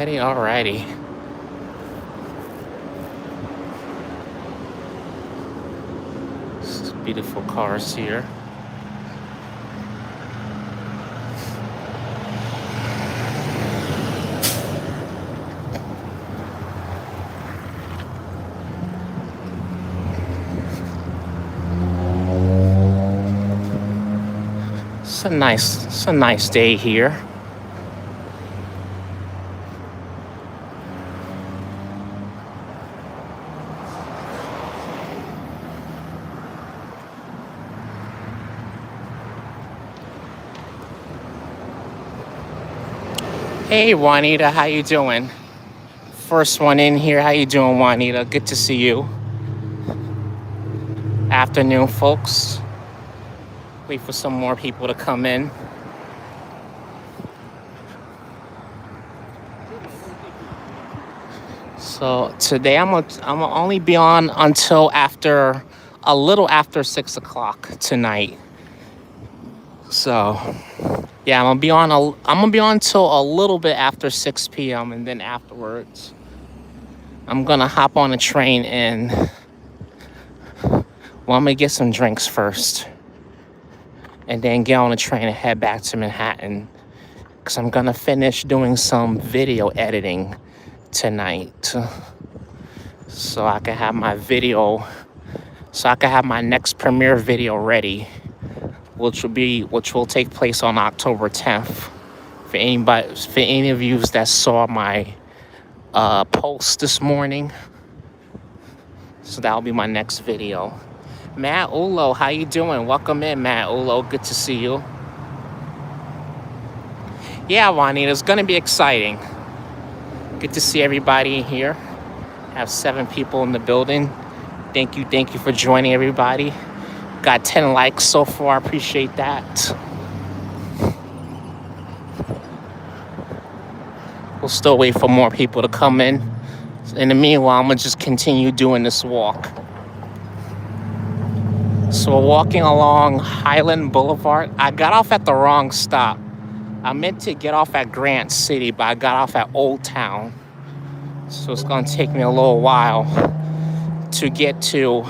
Alrighty. Beautiful cars here. It's a nice day here. Hey Juanita, how you doing? First one in here. How you doing, Juanita? Good to see you. Afternoon, folks. Wait for some more people to come in. So today I'm gonna only be on until after a little after 6 o'clock tonight. So yeah, I'm gonna be on till a little bit after 6 p.m. and then afterwards I'm gonna hop on a train and I'm gonna get some drinks first and then get on a train and head back to Manhattan because I'm gonna finish doing some video editing tonight so I can have my next premiere video ready, which will take place on October 10th. For any of you that saw my post this morning, so that'll be my next video. Matt Ulo, how you doing? Welcome in, Matt Ulo. Good to see you. Yeah, Juanita, it's gonna be exciting. Good to see everybody here. Have 7 people in the building. Thank you for joining, everybody. Got 10 likes so far. Appreciate that. We'll still wait for more people to come in. In the meanwhile, I'm gonna just continue doing this walk. So we're walking along Hylan Boulevard. I got off at the wrong stop. I meant to get off at Grant City, but I got off at Old Town. So it's gonna take me a little while to get to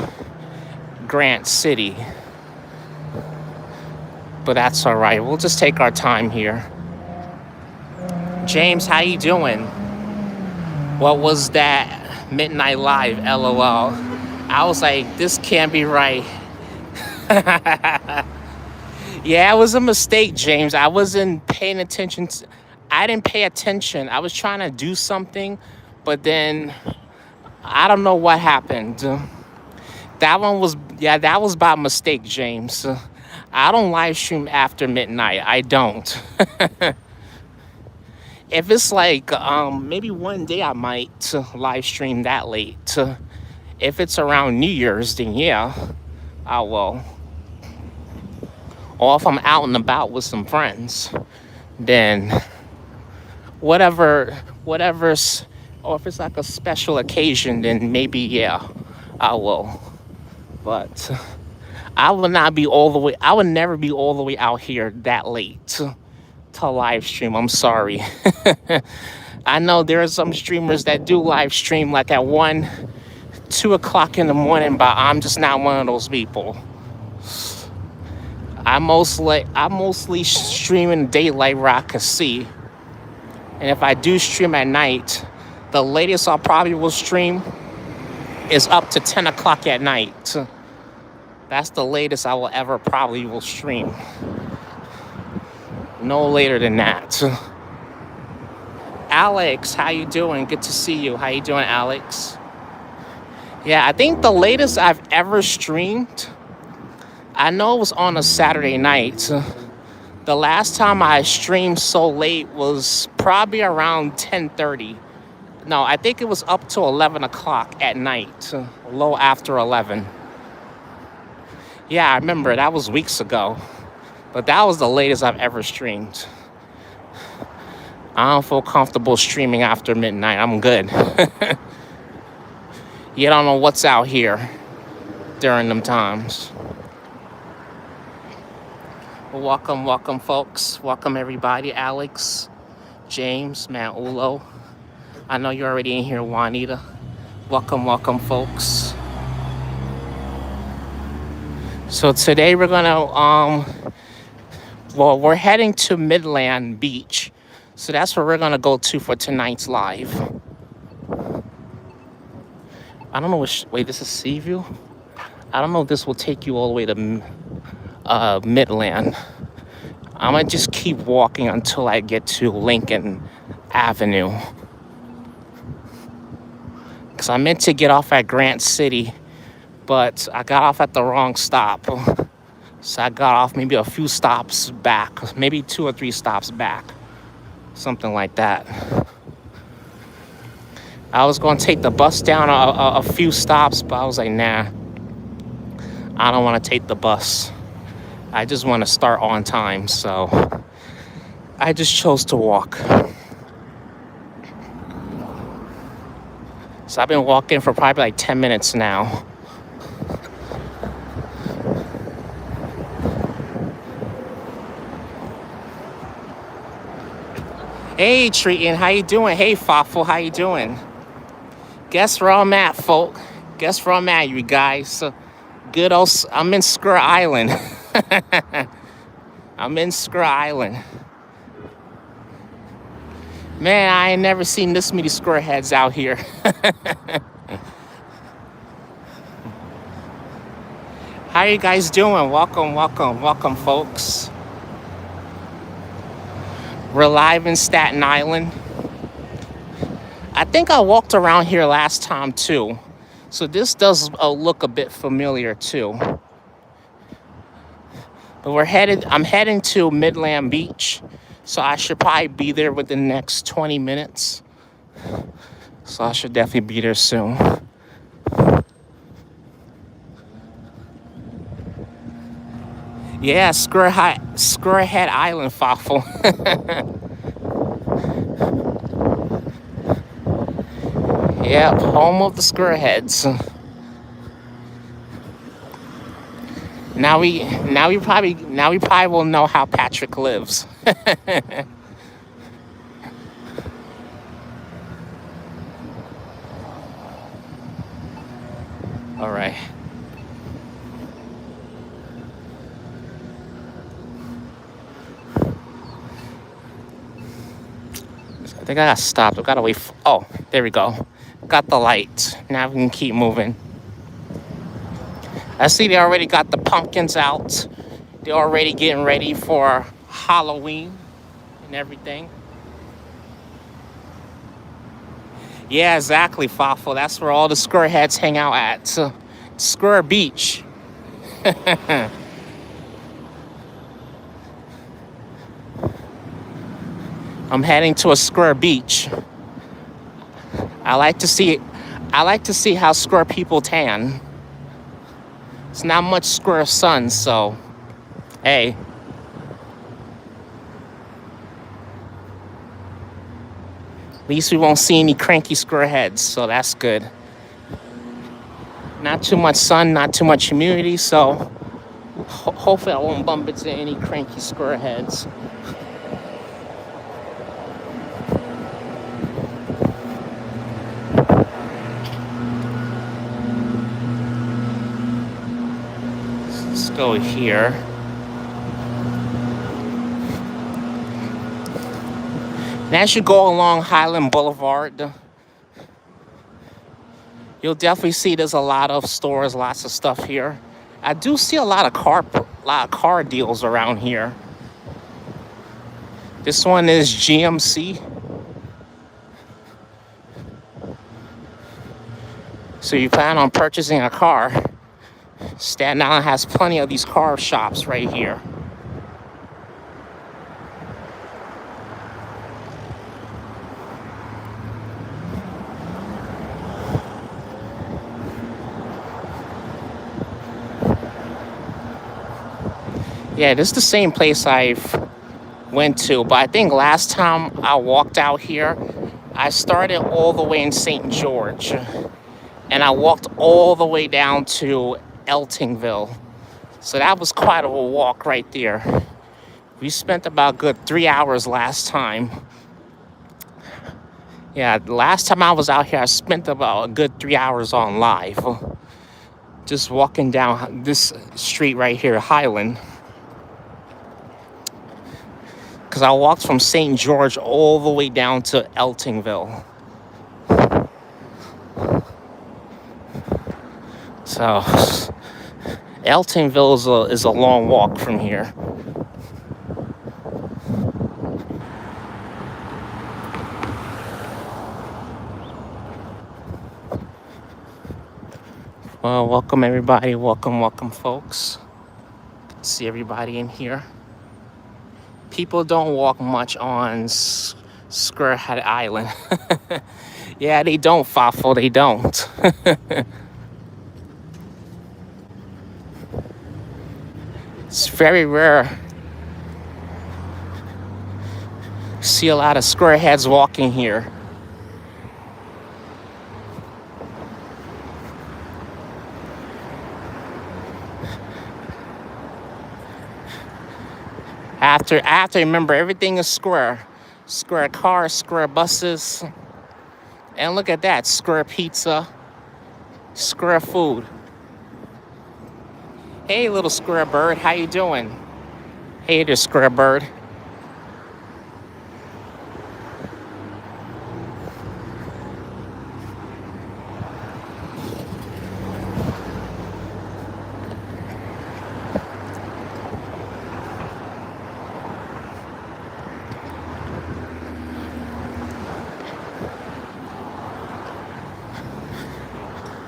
Grant City. But that's all right. We'll just take our time here. James, how you doing? What was that midnight live? LOL. I was like, this can't be right. Yeah, it was a mistake, James. I wasn't paying attention. I didn't pay attention. I was trying to do something, but then I don't know what happened. That was by mistake, James. I don't live stream after midnight. I don't. If it's like maybe one day I might live stream that late. If it's around New Year's, then yeah, I will. Or if I'm out and about with some friends, then whatever's, or if it's like a special occasion, then maybe yeah, I will. But I would never be all the way out here that late to live stream. I'm sorry. I know there are some streamers that do live stream like at 2 o'clock in the morning, but I'm just not one of those people. I mostly stream in daylight where I can see. And if I do stream at night, the latest I probably will stream is up to 10 o'clock at night. That's the latest I will ever probably will stream. No later than that. Alex, how you doing? Good to see you. How you doing, Alex? Yeah, I think the latest I've ever streamed, I know it was on a Saturday night. The last time I streamed so late was probably around 10:30. No, I think it was up to 11 o'clock at night, a little after 11. Yeah, I remember, that was weeks ago. But that was the latest I've ever streamed. I don't feel comfortable streaming after midnight. I'm good. You don't know what's out here during them times. Well, welcome, folks. Welcome, everybody. Alex, James, Matt Ulo. I know you're already in here, Juanita. Welcome, welcome, folks. So today we're gonna well, we're heading to Midland Beach. So that's where we're gonna go to for tonight's live. I don't know which wait, this is Seaview? I don't know if this will take you all the way to Midland. I'm gonna just keep walking until I get to Lincoln Avenue. Because I meant to get off at Grant City, but I got off at the wrong stop. So I got off maybe a few stops back, maybe 2 or 3 stops back, something like that. I was going to take the bus down a few stops, but I was like, nah, I don't want to take the bus. I just want to start on time, so I just chose to walk. So I've been walking for probably like 10 minutes now. Hey, Treatin', how you doing? Hey, Fawful, how you doing? Guess where I'm at, folk? Guess where I'm at, you guys? Good old, I'm in Square Island. I'm in Square Island. Man, I ain't never seen this many square heads out here. How you guys doing? Welcome, welcome, welcome, folks. We're live in Staten Island. I think I walked around here last time too. So this does look a bit familiar too. But I'm heading to Midland Beach. So I should probably be there within the next 20 minutes. So I should definitely be there soon. Yeah, Squarehead Island, Fawful. Yep, home of the Squareheads. Now we probably will know how Patrick lives. All right. I think I got stopped. I gotta wait. Oh, there we go. Got the light. Now we can keep moving. I see they already got the pumpkins out. They're already getting ready for Halloween and everything. Yeah, exactly, Fawful. That's where all the squareheads hang out at. Square Beach. I'm heading to a square beach. I like to see how square people tan. It's not much square sun, so hey. At least we won't see any cranky square heads, so that's good. Not too much sun, not too much humidity, so hopefully I won't bump into any cranky square heads. Let's go here. And as you go along Hylan Boulevard, you'll definitely see there's a lot of stores, lots of stuff here. I do see a lot of car deals around here. This one is GMC. So you plan on purchasing a car. Staten Island has plenty of these car shops right here. Yeah, this is the same place I've went to, but I think last time I walked out here, I started all the way in St. George, and I walked all the way down to Eltingville. So that was quite a walk right there. We spent about a good 3 hours last time. Yeah, the last time I was out here, I spent about a good 3 hours on live. Just walking down this street right here, Hylan. Because I walked from St. George all the way down to Eltingville. So, Eltingville is a long walk from here. Well, welcome everybody. Welcome, folks. Good to see everybody in here. People don't walk much on Squarehead Island. Yeah, they don't, Fafo. They don't. It's very rare. See a lot of squareheads walking here. I have to remember everything is square. Square cars, square buses. And look at that, square pizza, square food. Hey, little square bird, how you doing? Hey there, square bird.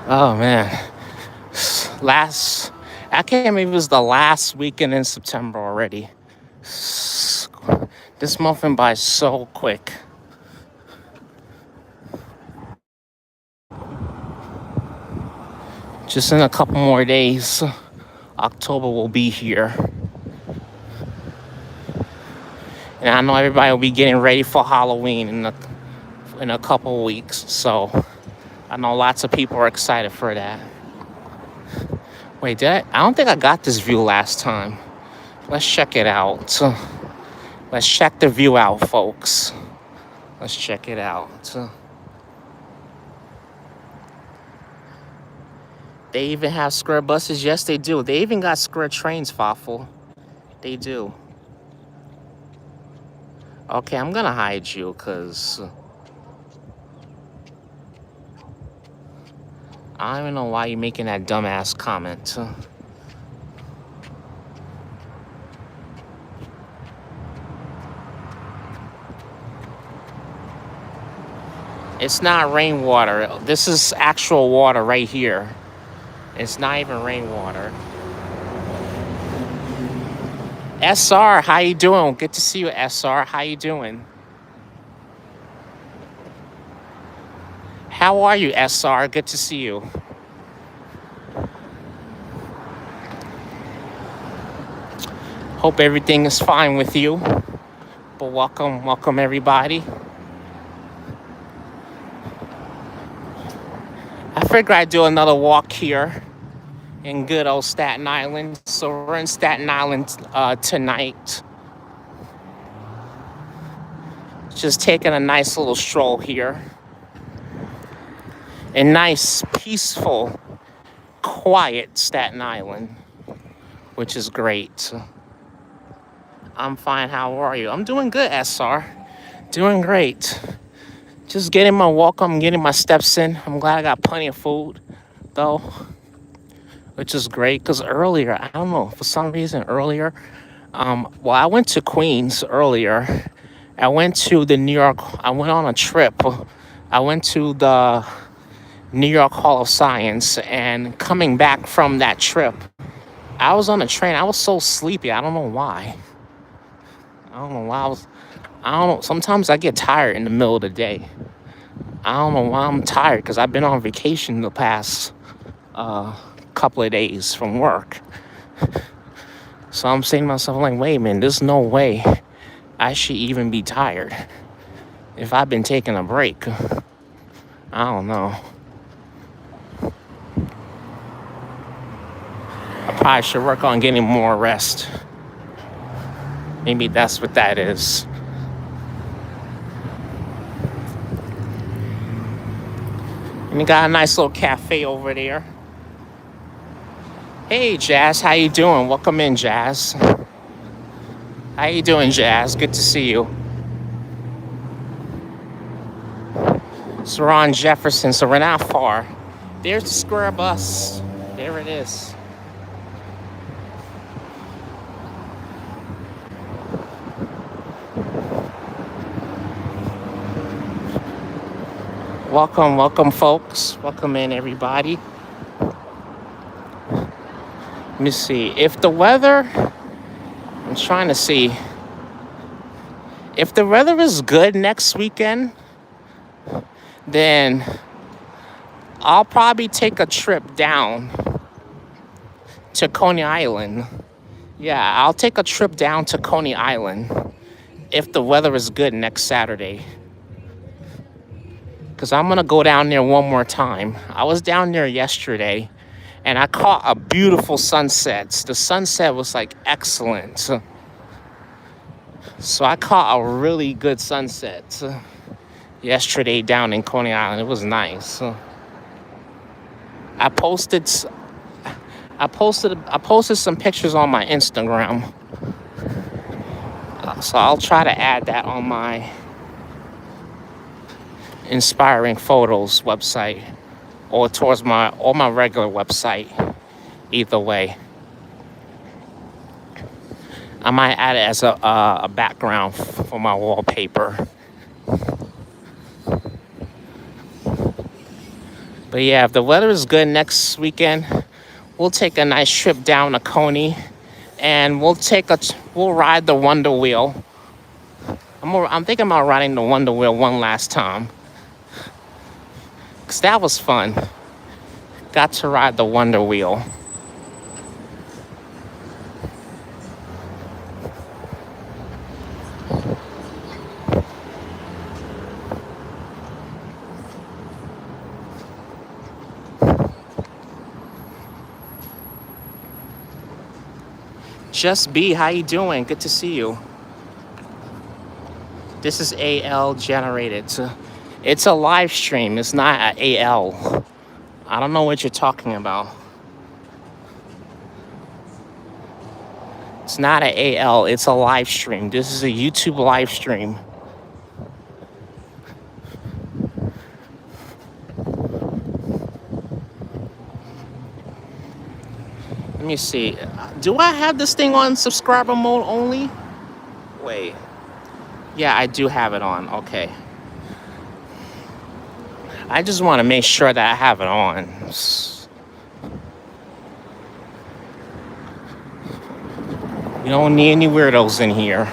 Oh man, I can't believe it was the last weekend in September already. This month went by so quick. Just in a couple more days, October will be here. And I know everybody will be getting ready for Halloween in a couple weeks. So I know lots of people are excited for that. Wait, I don't think I got this view last time. Let's check it out. Let's check the view out, folks. Let's check it out. They even have square buses. Yes, they do. They even got square trains, Fawful. They do. Okay, I'm gonna hide you because I don't even know why you're making that dumbass comment. It's not rainwater. This is actual water right here. It's not even rainwater. SR, how you doing? Good to see you, SR. How you doing? How are you, SR? Good to see you. Hope everything is fine with you. But welcome everybody. I figured I'd do another walk here in good old Staten Island. So we're in Staten Island tonight. Just taking a nice little stroll here. A nice, peaceful, quiet Staten Island, which is great. I'm fine. How are you? I'm doing good, SR. Doing great. Just getting my walk. I'm getting my steps in. I'm glad I got plenty of food, though, which is great. Because earlier, I don't know, for some reason earlier, well, I went to Queens earlier. I went to the New York. I went on a trip. I went to the New York Hall of Science, and coming back from that trip, I was on a train. I was so sleepy. I don't know why. I don't know why I don't know. Sometimes I get tired in the middle of the day. I don't know why I'm tired because I've been on vacation the past couple of days from work. So I'm saying to myself, like, wait, man, there's no way I should even be tired if I've been taking a break. I don't know. I probably should work on getting more rest. Maybe that's what that is. And you got a nice little cafe over there. Hey, Jazz, how you doing? Welcome in, Jazz. How you doing, Jazz? Good to see you. So we're on Jefferson, so we're not far. There's the square bus. There it is. Welcome, welcome, folks. Welcome in, everybody. Let me see. If the weather, I'm trying to see. If the weather is good next weekend, then I'll probably take a trip down to Coney Island. Yeah, I'll take a trip down to Coney Island if the weather is good next Saturday. Because I'm going to go down there one more time. I was down there yesterday, and I caught a beautiful sunset. The sunset was like excellent. So I caught a really good sunset yesterday down in Coney Island. It was nice. I posted some pictures on my Instagram. So I'll try to add that on my Inspiring Photos website or towards my regular website. Either way, I might add it as a background for my wallpaper. But yeah, if the weather is good next weekend, we'll take a nice trip down to Coney, and we'll ride the Wonder Wheel. I'm thinking about riding the Wonder Wheel one last time, because that was fun. Got to ride the Wonder Wheel. Just B, how you doing? Good to see you. This is AL generated. It's a live stream. It's not an AL. I don't know what you're talking about. It's not an AL. It's a live stream. This is a YouTube live stream. Let me see. Do I have this thing on subscriber mode only? Wait. Yeah, I do have it on. Okay. I just want to make sure that I have it on. You don't need any weirdos in here.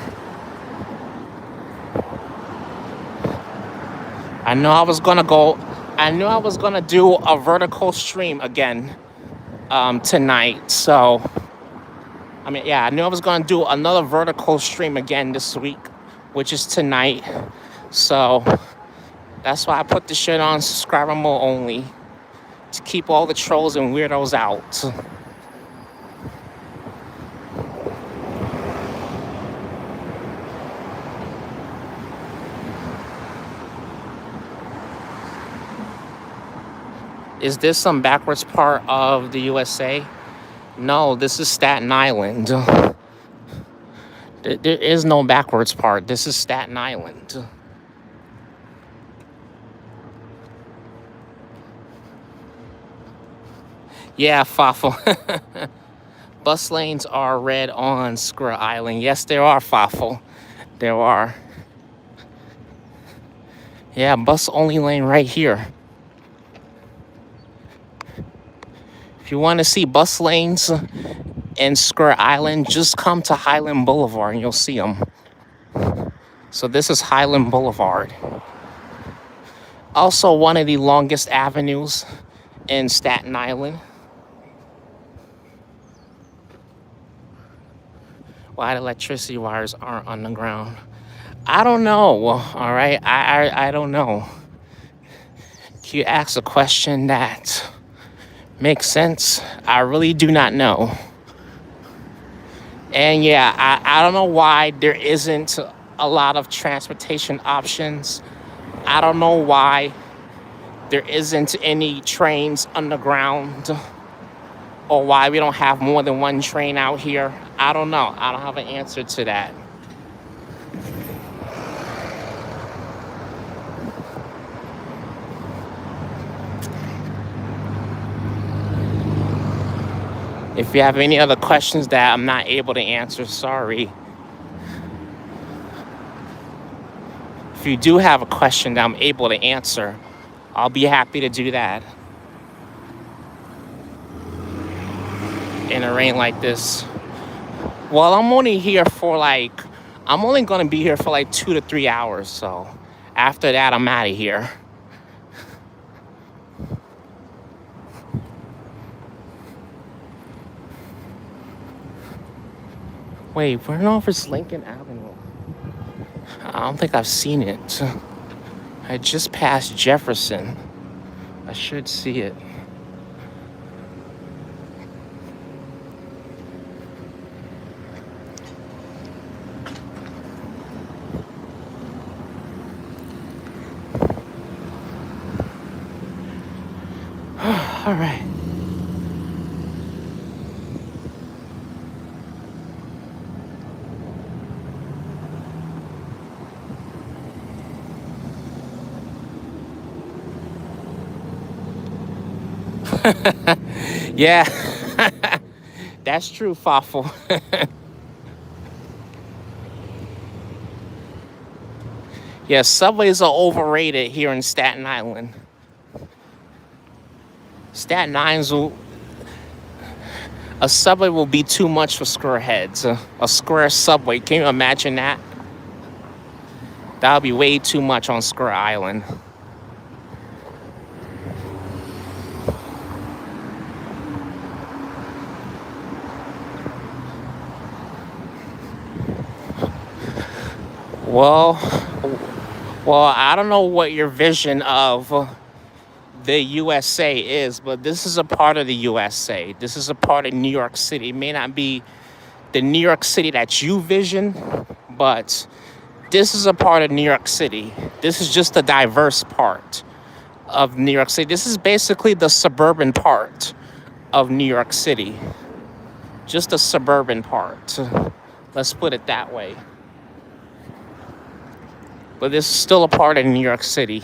I knew I was gonna do a vertical stream again tonight. So, I knew I was gonna do another vertical stream again this week, which is tonight. So that's why I put the shit on subscriber mode only, to keep all the trolls and weirdos out. Is this some backwards part of the USA? No, this is Staten Island. There is no backwards part. This is Staten Island. Yeah, Fafo. Bus lanes are red on Square Island. Yes, there are, Fafo. There are. Yeah, bus only lane right here. If you want to see bus lanes in Square Island, just come to Hylan Boulevard and you'll see them. So this is Hylan Boulevard. Also one of the longest avenues in Staten Island. Why the electricity wires aren't on the ground? I don't know, all right? I don't know. Can you ask a question that makes sense? I really do not know. And yeah, I don't know why there isn't a lot of transportation options. I don't know why there isn't any trains underground, or why we don't have more than one train out here. I don't know. I don't have an answer to that. If you have any other questions that I'm not able to answer, sorry. If you do have a question that I'm able to answer, I'll be happy to do that in a rain like this. Well, I'm only going to be here for like 2 to 3 hours. So after that, I'm out of here. Wait, where know if it's Lincoln Avenue? I don't think I've seen it. I just passed Jefferson. I should see it. All right. Yeah, that's true, Fawful. Yeah, subways are overrated here in Staten Island. Staten Island, a subway will be too much for squareheads. A square subway, can you imagine that? That would be way too much on Square Island. Well, I don't know what your vision of the USA is, but this is a part of the USA. This is a part of New York City. It may not be the New York City that you vision, but this is a part of New York City. This is just a diverse part of New York City. This is basically the suburban part of New York City. Just a suburban part. Let's put it that way. But this is still a part of New York City.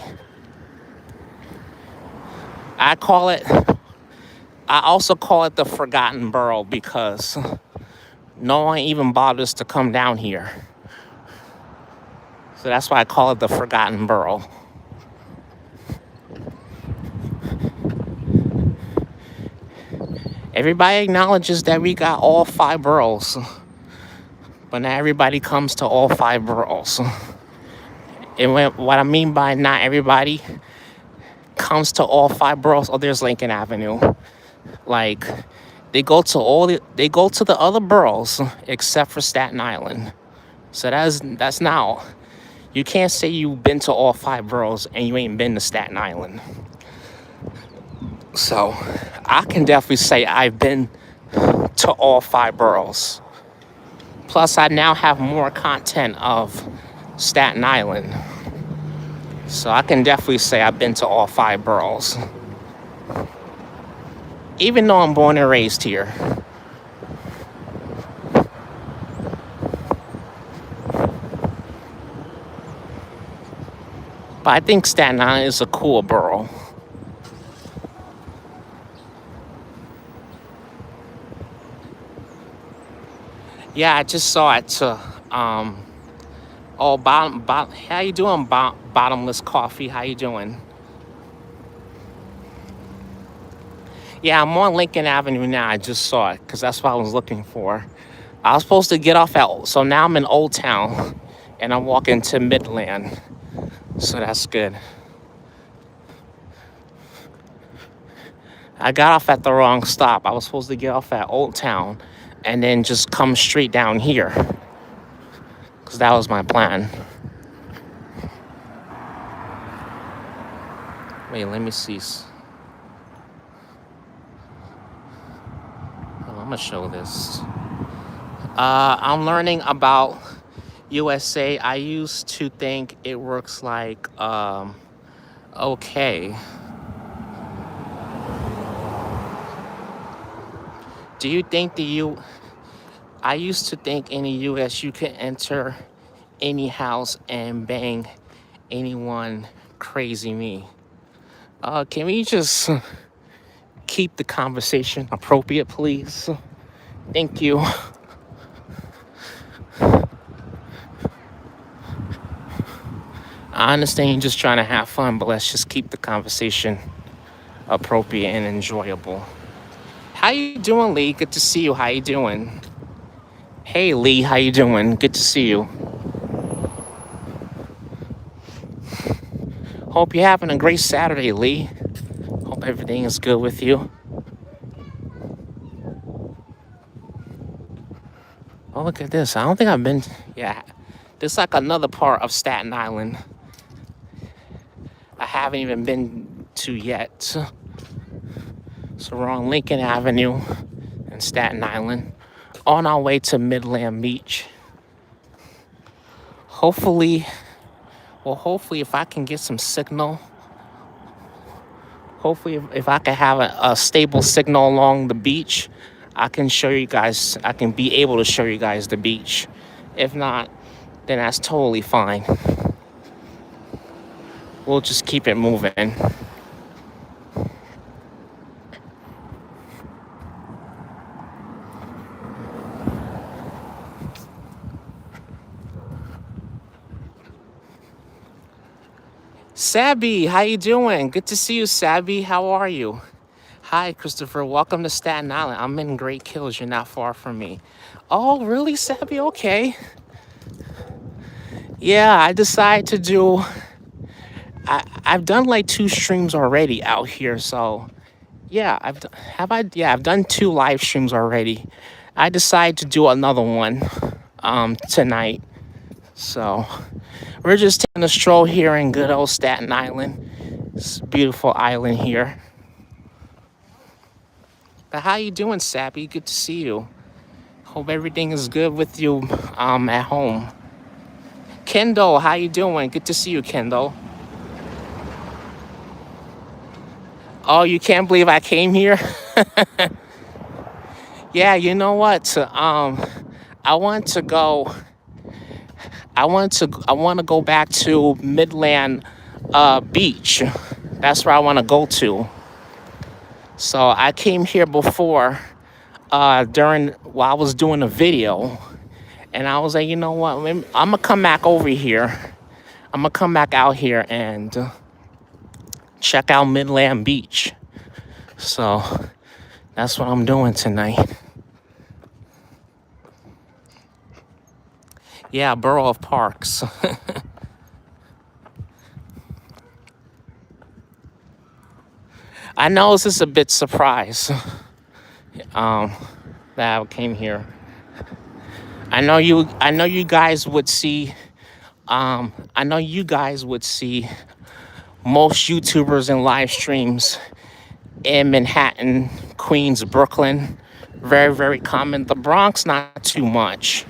I also call it the Forgotten Borough because no one even bothers to come down here. So that's why I call it the Forgotten Borough. Everybody acknowledges that we got all 5 boroughs, but not everybody comes to all 5 boroughs. And what I mean by not everybody comes to all 5 boroughs, oh, there's Lincoln Avenue. Like, they go to the other boroughs except for Staten Island. So that's now, you can't say you've been to all 5 boroughs and you ain't been to Staten Island. So I can definitely say I've been to all 5 boroughs. Plus, I now have more content of Staten Island. So I can definitely say I've been to all 5 boroughs. Even though I'm born and raised here. But I think Staten Island is a cool borough. Yeah, I just saw it too. How you doing, Bottomless Coffee? How you doing? Yeah, I'm on Lincoln Avenue now. I just saw it because that's what I was looking for. I was supposed to get off so now I'm in Old Town and I'm walking to Midland. So that's good. I got off at the wrong stop. I was supposed to get off at Old Town and then just come straight down here. Because that was my plan. Wait, let me see. Oh, I'm gonna show this. I'm learning about USA. I used to think it works like, okay. Do you think I used to think in the US you could enter any house and bang anyone crazy me. Can we just keep the conversation appropriate, please? Thank you. I understand you're just trying to have fun, but let's just keep the conversation appropriate and enjoyable. How you doing, Lee? Good to see you. How you doing? Hey, Lee. How you doing? Good to see you. Hope you're having a great Saturday, Lee. Hope everything is good with you. Oh, look at this. I don't think I've been. Yeah, this is like another part of Staten Island I haven't even been to yet. So we're on Lincoln Avenue in Staten Island, on our way to Midland Beach. Hopefully, if I can get some signal, hopefully if I can have a stable signal along the beach, I can show you guys, I can be able to show you guys the beach. If not, then that's totally fine. We'll just keep it moving. Sabby, how you doing? Good to see you, Sabby. How are you? Hi, Christopher. Welcome to Staten Island. I'm in Great Kills. You're not far from me. Oh, really, Sabby? Okay. Yeah, I decided to do... I've done like 2 streams already out here, so... Yeah, I've done 2 live streams already. I decided to do another one tonight. So we're just taking a stroll here in good old Staten Island. It's a beautiful island here. But how you doing, Sappy? Good to see you. Hope everything is good with you at home. Kendall, how you doing? Good to see you, Kendall. Oh, you can't believe I came here? Yeah, you know what? I want to go back to Midland Beach. That's where I want to go to. So I came here before while I was doing a video, and I was like, you know what? I'm gonna come back over here. I'm gonna come back out here and check out Midland Beach. So that's what I'm doing tonight. Yeah, Borough of Parks. I know this is a bit surprise that I came here. I know you guys would see most YouTubers and live streams in Manhattan, Queens, Brooklyn. Very, very common. The Bronx, not too much.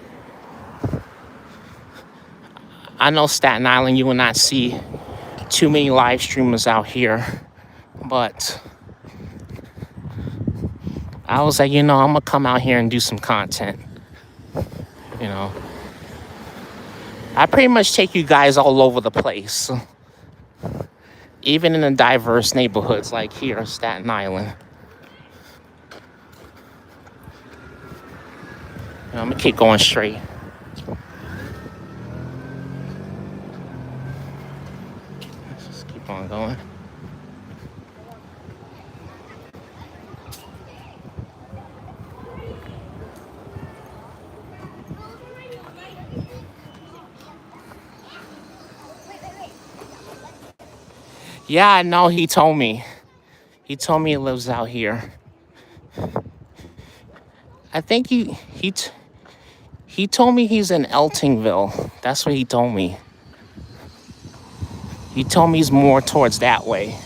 I know Staten Island, you will not see too many live streamers out here. But I was like, I'm going to come out here and do some content. I pretty much take you guys all over the place. Even in the diverse neighborhoods like here in Staten Island. I'm going to keep going straight. Let's just keep on going. Yeah, I know. He told me he lives out here. I think he told me he's in Eltingville. That's what he told me. He told me he's more towards that way.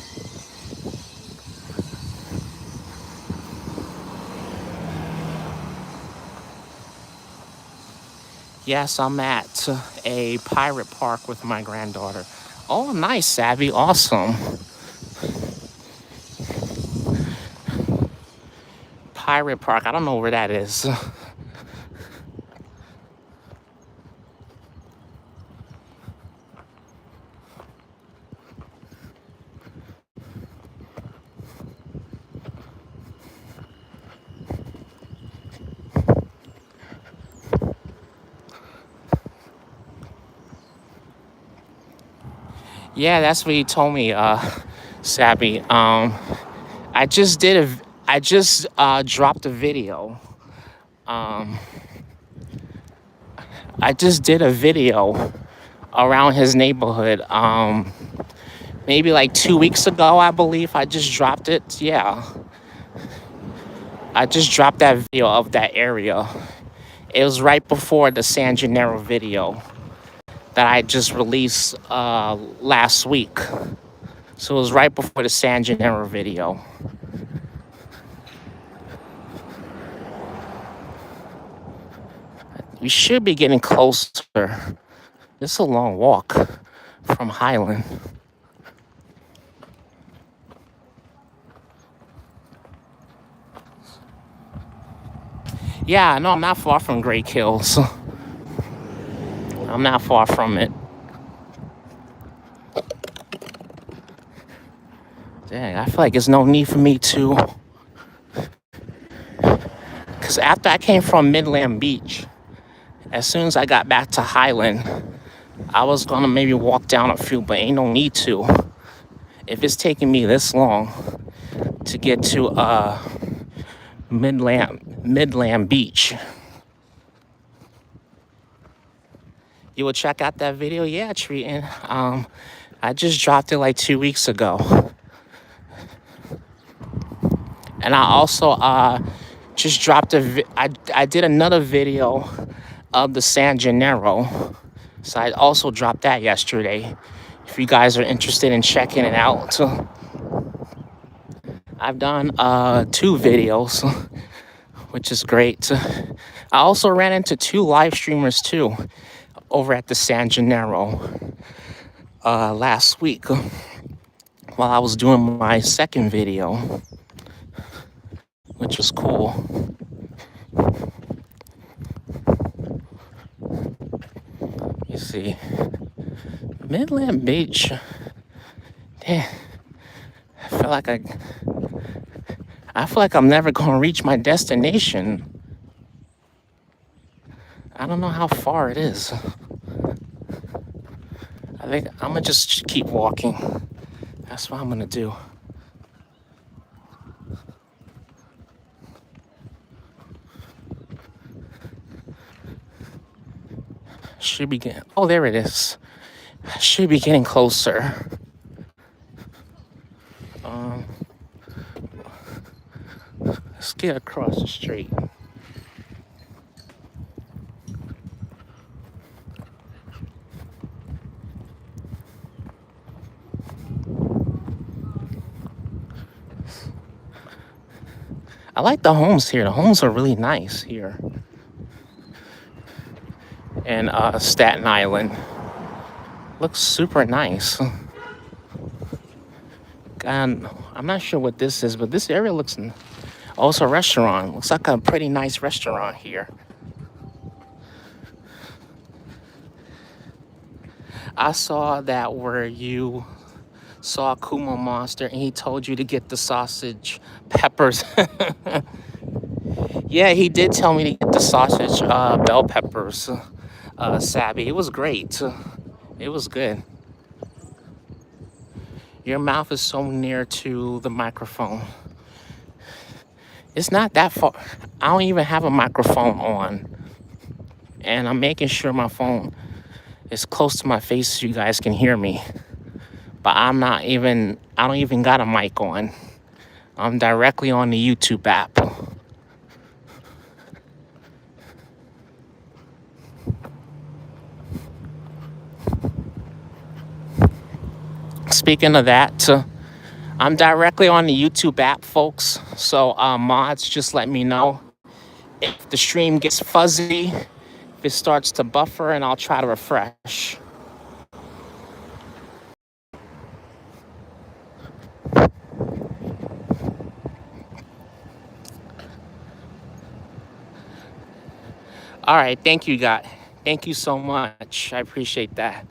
Yes, I'm at a pirate park with my granddaughter. Oh, nice, Savvy. Awesome. Pirate Park. I don't know where that is. Yeah, that's what he told me, Sabby. I just did a, I just dropped a video. Um, I just did a video around his neighborhood. Maybe like 2 weeks ago, I believe. I just dropped it. Yeah, I just dropped that video of that area. It was right before the San Gennaro video that I just released last week. So it was right before the San Gennaro video. We should be getting closer. It's a long walk from Hylan. Yeah, no, I'm not far from Great Kills. I'm not far from it. Dang, I feel like there's no need for me to. Because after I came from Midland Beach, as soon as I got back to Hylan, I was going to maybe walk down a few, but ain't no need to. If it's taking me this long to get to Midland Beach. You will check out that video? Yeah, Treating. I just dropped it like 2 weeks ago. And I also just dropped I did another video of the San Gennaro. So I also dropped that yesterday. If you guys are interested in checking it out. I've done 2 videos, which is great. I also ran into 2 live streamers too over at the San Gennaro last week while I was doing my second video, which was cool. You see, Midland Beach. Damn, I feel like I'm never gonna reach my destination. I don't know how far it is. I think I'm gonna just keep walking. That's what I'm gonna do. Should be getting, oh, there it is. Should be getting closer. Let's get across the street. I like the homes here. The homes are really nice here. And Staten Island. Looks super nice. And I'm not sure what this is, but this area looks also a restaurant. Looks like a pretty nice restaurant here. I saw that where you saw Kuma Monster and he told you to get the sausage peppers. Yeah, he did tell me to get the sausage bell peppers, Sabby. It was great. It was good. Your mouth is so near to the microphone. It's not that far. I don't even have a microphone on. And I'm making sure my phone is close to my face so you guys can hear me. But I don't even got a mic on. I'm directly on the YouTube app. Speaking of that, I'm directly on the YouTube app, folks. So mods, just let me know if the stream gets fuzzy, if it starts to buffer, and I'll try to refresh. All right, thank you, God. Thank you so much. I appreciate that.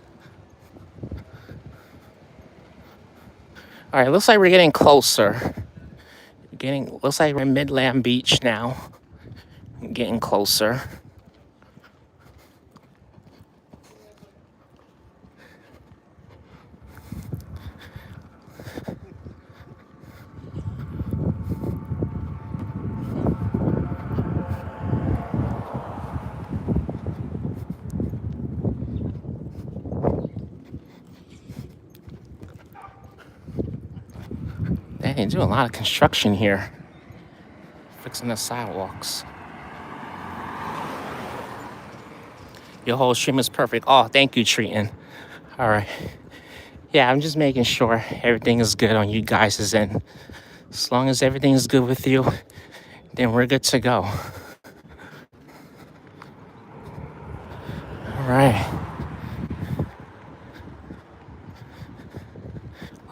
All right, looks like we're getting closer. Looks like we're in Midland Beach now. Getting closer. They do a lot of construction here, fixing the sidewalks. Your whole stream is perfect. Oh, thank you, Treaton. All right. Yeah, I'm just making sure everything is good on you guys' end. As long as everything is good with you, then we're good to go. All right.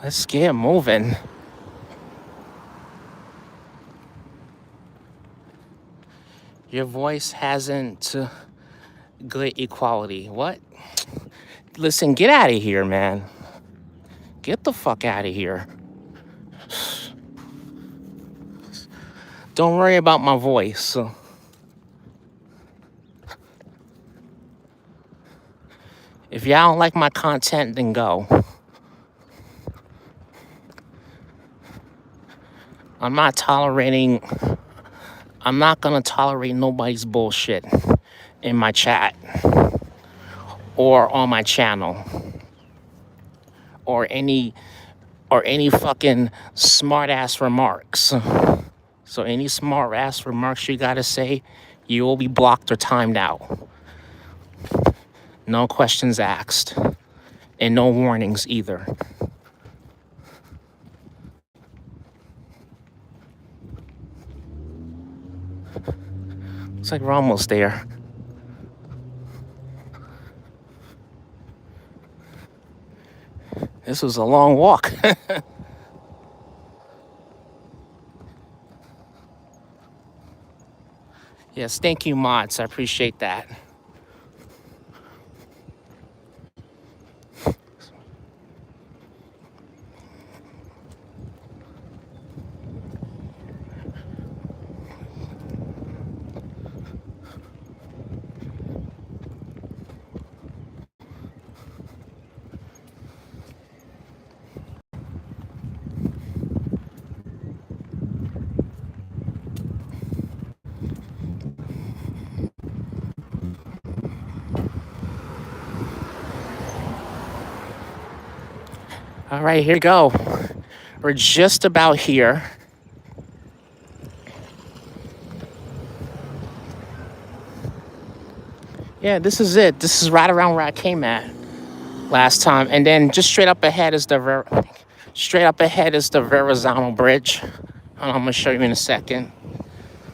Let's get moving. Your voice hasn't good equality. What? Listen, get out of here, man. Get the fuck out of here. Don't worry about my voice. If y'all don't like my content, then go. I'm not gonna tolerate nobody's bullshit in my chat or on my channel or any fucking smart ass remarks. So any smart ass remarks you gotta say, you will be blocked or timed out. No questions asked. And no warnings either. Looks like we're almost there. This was a long walk. Yes, thank you, mods. I appreciate that. All right, here we go. We're just about here. Yeah, this is it. This is right around where I came at last time. And then just straight up ahead is the Verrazano Bridge. I'm gonna show you in a second.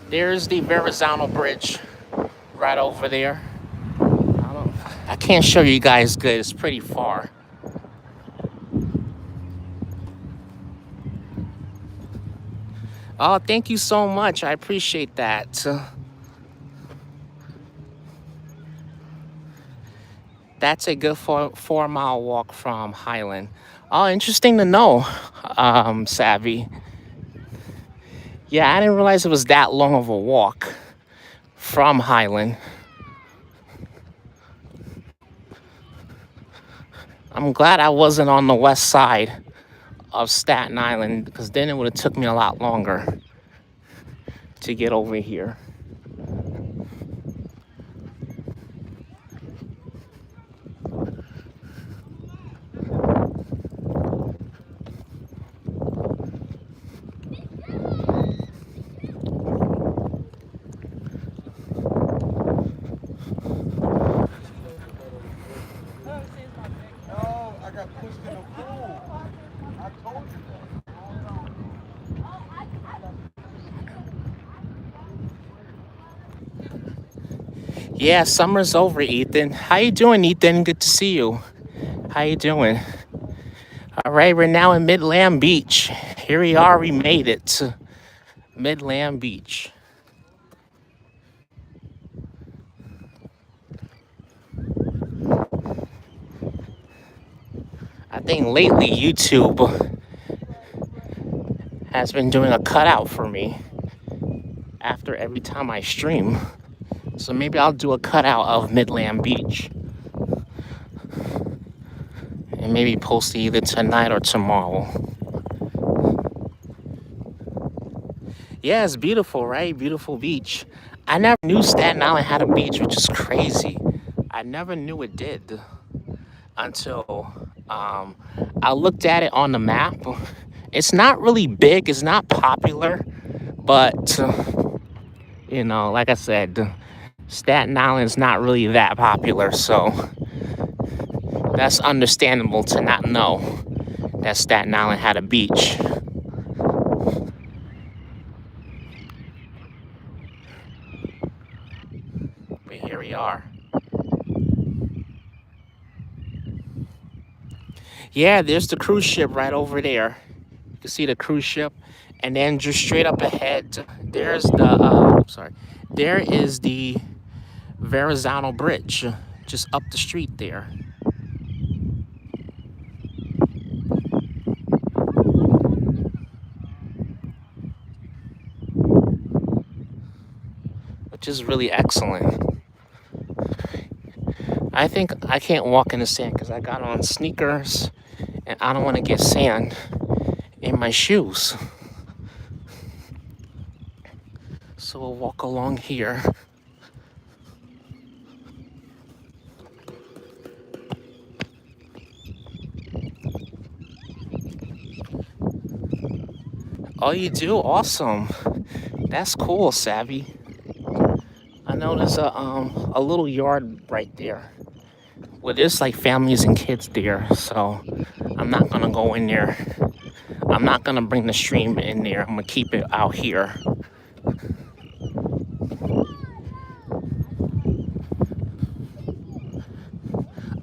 There's the Verrazano Bridge right over there. I can't show you guys good. It's pretty far. Oh, thank you so much. I appreciate that. That's a good 4 mile walk from Hylan. Oh, interesting to know, Savvy. Yeah, I didn't realize it was that long of a walk from Hylan. I'm glad I wasn't on the west side of Staten Island, because then it would have took me a lot longer to get over here. Yeah, summer's over, Ethan. How you doing, Ethan? Good to see you. How you doing? All right, we're now in Midland Beach. Here we are. We made it to Midland Beach. I think lately YouTube has been doing a cutout for me after every time I stream. So maybe I'll do a cutout of Midland Beach and maybe post it either tonight or tomorrow. Yeah, it's beautiful, right? Beautiful beach. I never knew Staten Island had a beach, which is crazy. I never knew it did until I looked at it on the map. It's not really big, it's not popular, but like I said, Staten Island's not really that popular, so that's understandable to not know that Staten Island had a beach. But here we are. Yeah, there's the cruise ship right over there. You can see the cruise ship, and then just straight up ahead, there's there is the Verrazano Bridge, just up the street there. Which is really excellent. I think I can't walk in the sand because I got on sneakers and I don't want to get sand in my shoes. So we'll walk along here. Oh, you do? Awesome. That's cool, Savvy. I know there's a little yard right there. Well, there's like families and kids there, so I'm not gonna go in there. I'm not gonna bring the stream in there. I'm gonna keep it out here.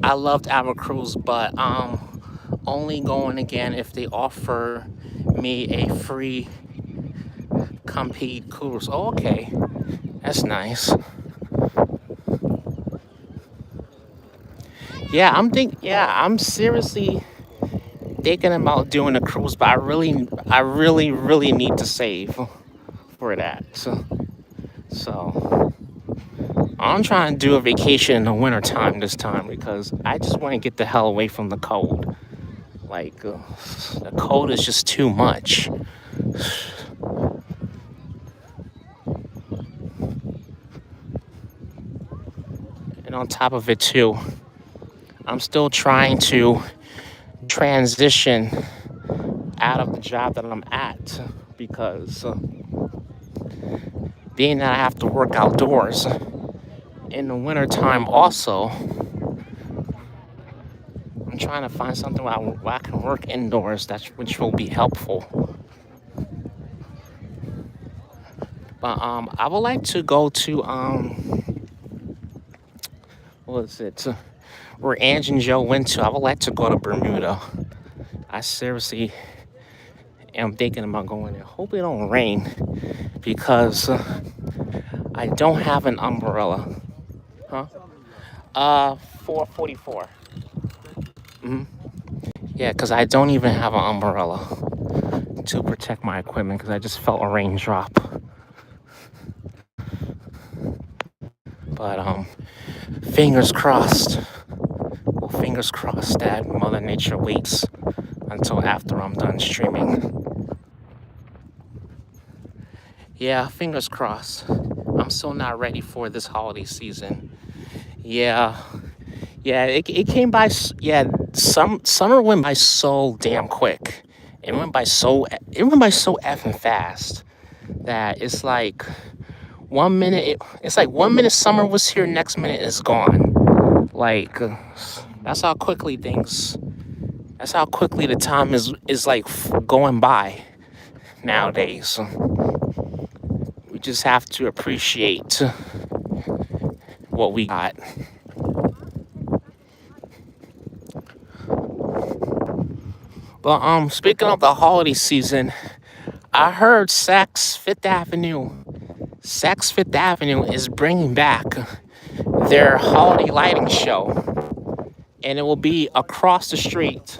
I loved our cruise, but only going again if they offer me a free complete cruise. Oh, okay, that's nice. Yeah, I'm seriously thinking about doing a cruise, but I really need to save for that. So I'm trying to do a vacation in the winter time this time because I just want to get the hell away from the cold. Like, the cold is just too much. And on top of it too, I'm still trying to transition out of the job that I'm at because being that I have to work outdoors in the wintertime also, I'm trying to find something where I can work indoors, which will be helpful. But I would like to go to what is it? Where Ange and Joe went to. I would like to go to Bermuda. I seriously am thinking about going there. Hope it don't rain because I don't have an umbrella. Huh? 444. Yeah, because I don't even have an umbrella to protect my equipment because I just felt a raindrop. But fingers crossed. Well, fingers crossed that Mother Nature waits until after I'm done streaming. Yeah, fingers crossed. I'm still not ready for this holiday season. Yeah, it came by. Yeah, summer went by so damn quick. It went by so effing fast that it's like 1 minute. It's like 1 minute summer was here, next minute it's gone. Like that's how quickly things. That's how quickly the time is like going by nowadays. We just have to appreciate what we got. But speaking of the holiday season, I heard Saks Fifth Avenue is bringing back their holiday lighting show, and it will be across the street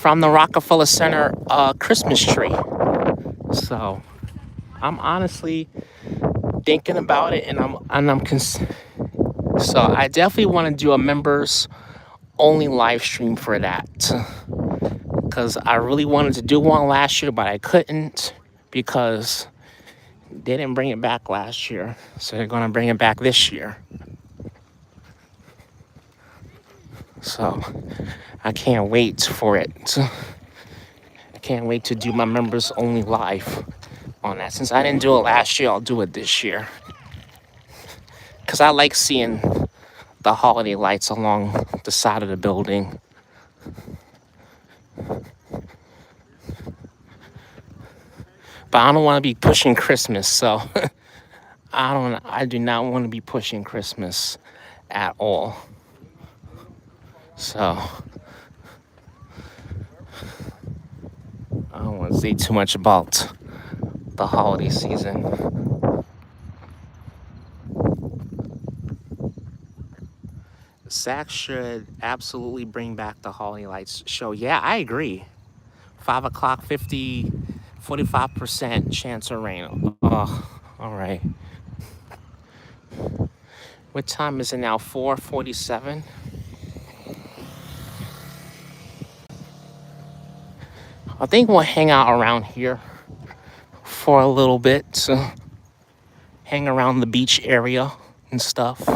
from the Rockefeller Center Christmas tree. So I'm honestly thinking about it, and so I definitely want to do a members only live stream for that, because I really wanted to do one last year, but I couldn't because they didn't bring it back last year, so they're going to bring it back this year. So I can't wait for it. I can't wait to do my members only live on that. Since I didn't do it last year, I'll do it this year, because I like seeing the holiday lights along the side of the building. But I don't want to be pushing Christmas, so I do not want to be pushing Christmas at all. So I don't want to say too much about the holiday season. SAC should absolutely bring back the holiday lights show. Yeah, I agree. 5 o'clock, 45% chance of rain. Oh, all right. What time is it now? 4:47. I think we'll hang out around here for a little bit. So hang around the beach area and stuff.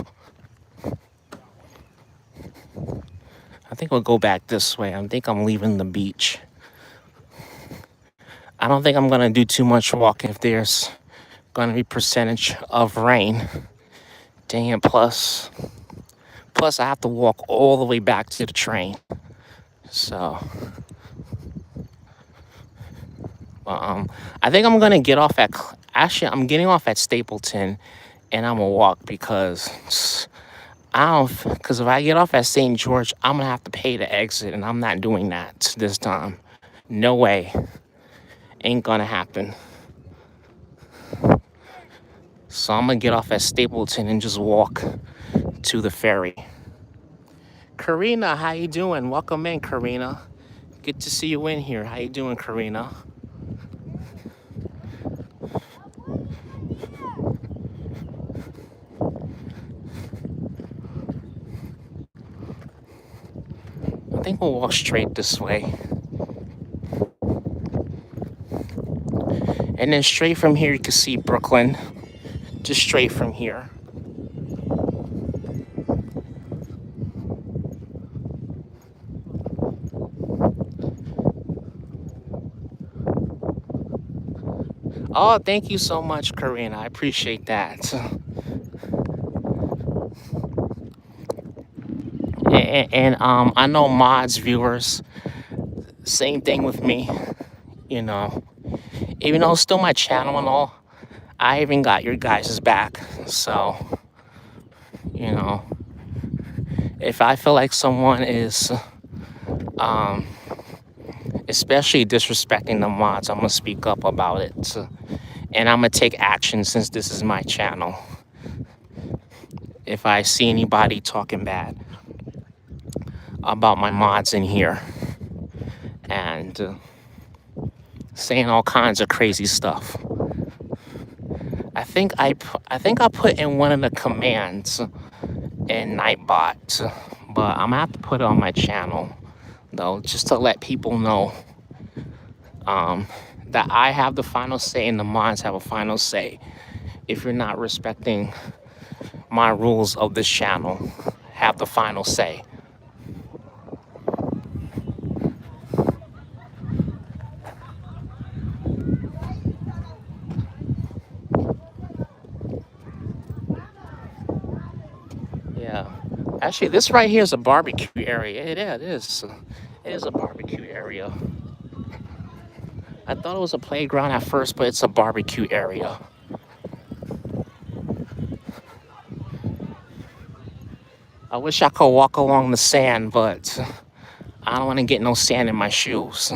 I think we'll go back this way. I think I'm leaving the beach. I don't think I'm gonna do too much walking if there's gonna be percentage of rain. Dang it, plus I have to walk all the way back to the train. So I think I'm gonna get off at, actually I'm getting off at Stapleton, and I'm gonna walk because if I get off at St. George, I'm gonna have to pay to exit, and I'm not doing that this time. No way. Ain't gonna happen. So I'm gonna get off at Stapleton and just walk to the ferry. Karina, how you doing? Welcome in, Karina. Good to see you in here. How you doing, Karina? I think we'll walk straight this way. And then straight from here, you can see Brooklyn. Just straight from here. Oh, thank you so much, Karina. I appreciate that. And I know mods, viewers, same thing with me. You know, even though it's still my channel and all, I even got your guys' back. So, you know, if I feel like someone is especially disrespecting the mods, I'm gonna speak up about it. And I'm gonna take action, since this is my channel. If I see anybody talking bad about my mods in here and saying all kinds of crazy stuff, I think I put in one of the commands in Nightbot, but I'm gonna have to put it on my channel though, just to let people know that I have the final say and the mods have a final say. If you're not respecting my rules of this channel, have the final say. Yeah, actually this right here is a barbecue area. Yeah, it is. It is a barbecue area. I thought it was a playground at first, but it's a barbecue area. I wish I could walk along the sand, but I don't want to get no sand in my shoes.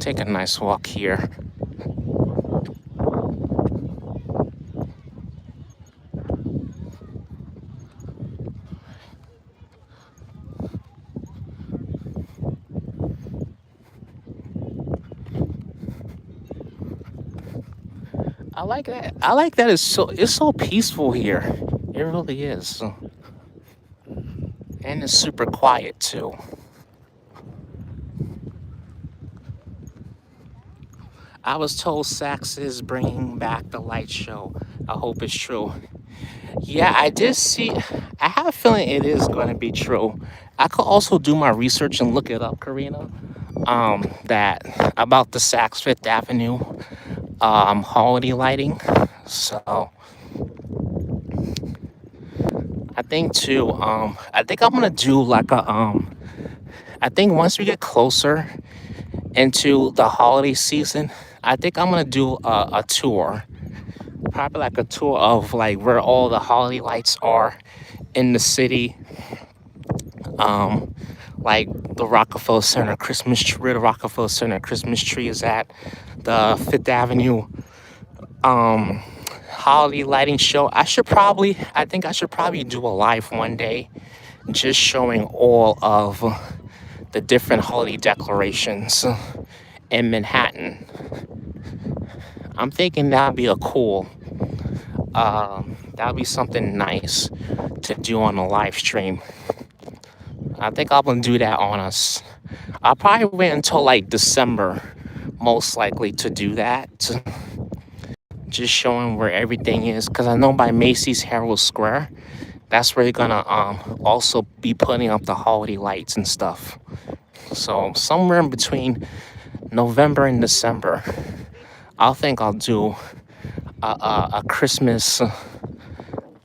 take a nice walk here. I like that. I like that it's so peaceful here. It really is. And it's super quiet too. I was told Saks is bringing back the light show. I hope it's true. Yeah, I did see. I have a feeling it is going to be true. I could also do my research and look it up, Karina. That about the Saks Fifth Avenue holiday lighting. So I think too. I think I'm gonna do like a. I think once we get closer into the holiday season, I think I'm gonna do a tour. Probably like a tour of like where all the holiday lights are in the city. Um, like the Rockefeller Center Christmas tree, where the Rockefeller Center Christmas tree is at, the Fifth Avenue um holiday lighting show. I think I should probably do a live one day just showing all of the different holiday decorations in Manhattan. I'm thinking that'd be a cool that'd be something nice to do on a live stream. I think I'm gonna do that on us. I'll probably wait until like December, most likely, to do that. Just showing where everything is, because I know by Macy's Herald Square, that's where you're gonna also be putting up the holiday lights and stuff. So somewhere in between November and December, I'll do a Christmas,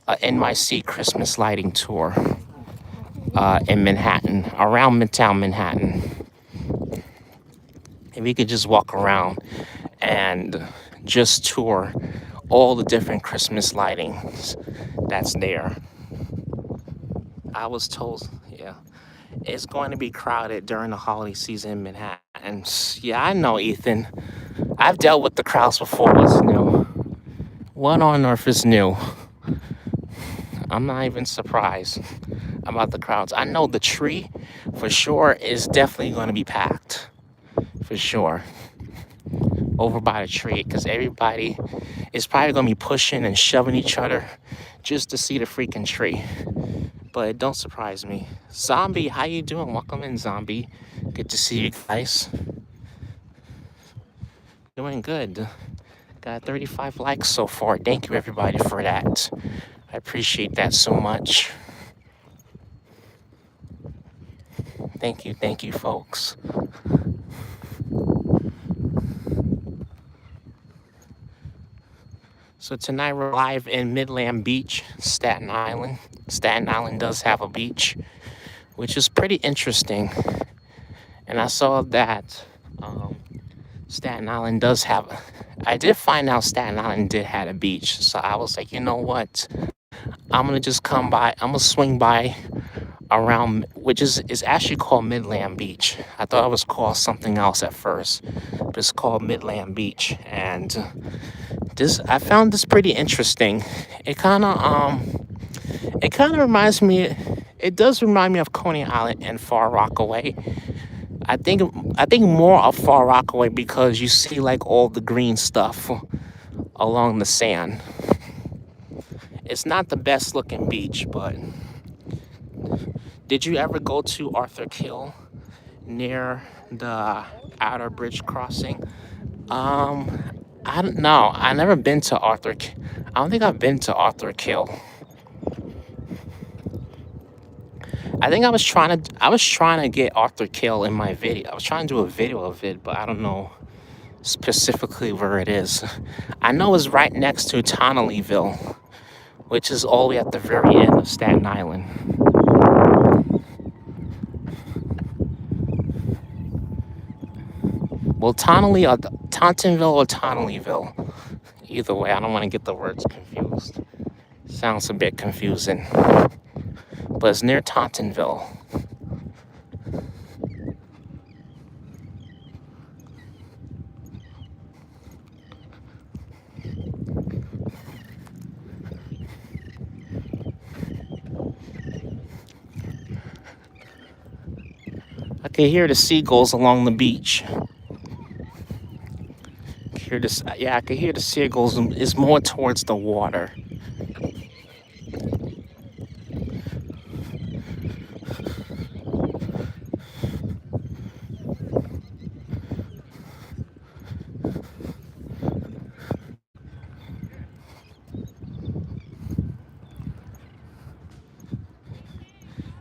NYC Christmas lighting tour in Manhattan, around Midtown Manhattan. And we could just walk around and just tour all the different Christmas lightings that's there. I was told, yeah, it's going to be crowded during the holiday season in Manhattan. Yeah, I know, Ethan. I've dealt with the crowds before. What's new? What on earth is new? I'm not even surprised about the crowds. I know the tree, for sure, is definitely going to be packed. For sure. Over by the tree, because everybody is probably going to be pushing and shoving each other just to see the freaking tree. But it don't surprise me. Zombie, how you doing? Welcome in, Zombie. Good to see you guys. Doing good. Got 35 likes so far. Thank you, everybody, for that. I appreciate that so much. Thank you, folks. So tonight we're live in Midland Beach, Staten Island. Staten Island does have a beach, which is pretty interesting. And I saw that Staten Island does have. I did find out Staten Island did have a beach, so I was like, you know what? I'm gonna just come by. I'm gonna swing by around, which is actually called Midland Beach. I thought it was called something else at first, but it's called Midland Beach. And I found this pretty interesting. It kind of reminds me. It does remind me of Coney Island and Far Rockaway. I think more of Far Rockaway, because you see like all the green stuff along the sand. It's not the best looking beach, but did you ever go to Arthur Kill near the Outer Bridge crossing? I don't know. I never been to Arthur. I don't think I've been to Arthur Kill. I think I was trying to get Arthur Kill in my video. I was trying to do a video of it, but I don't know specifically where it is. I know it's right next to Tonellyville, which is all the way at the very end of Staten Island. Well, Tauntonville or Tonellyville. Either way, I don't want to get the words confused. Sounds a bit confusing. But it's near Tauntonville. I can hear the seagulls along the beach. Hear this? Yeah, I can hear the seagulls. It's more towards the water.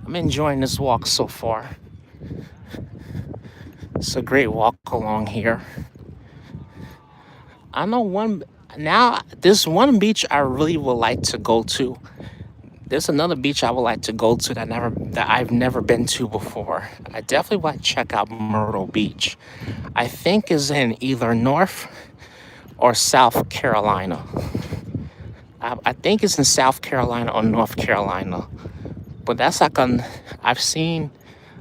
I'm enjoying this walk so far. It's a great walk along here. I know one now. This one beach I really would like to go to. There's another beach I would like to go to that I've never been to before. I definitely want to check out Myrtle Beach. I think is in either North or South Carolina. I think it's in South Carolina or North Carolina. But that's like I've seen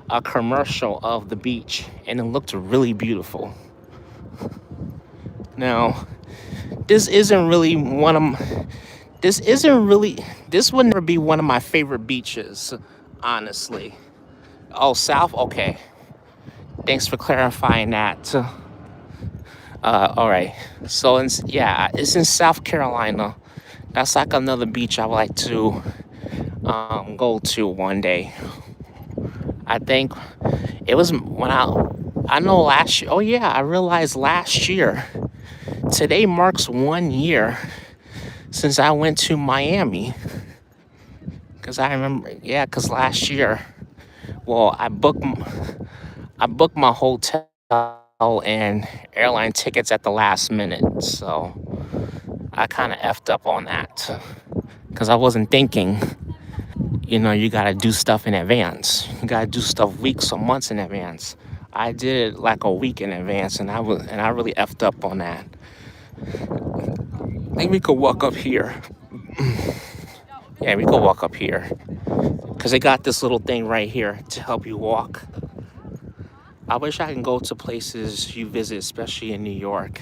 a commercial of the beach and it looked really beautiful. Now, this isn't really one of this isn't really this would never be one of my favorite beaches, honestly. Oh, South, okay. Thanks for clarifying that. All right. So yeah, it's in South Carolina. That's like another beach I would like to go to one day. I think it was when I know last year. Oh yeah, I realized last year. Today marks 1 year since I went to Miami. Cause I remember, yeah, cause last year, well, I booked my hotel and airline tickets at the last minute, so I kind of effed up on that. Cause I wasn't thinking, you gotta do stuff in advance. You gotta do stuff weeks or months in advance. I did it like a week in advance, and I really effed up on that. I think we could walk up here. Yeah, we could walk up here. Because they got this little thing right here to help you walk. I wish I can go to places you visit, especially in New York.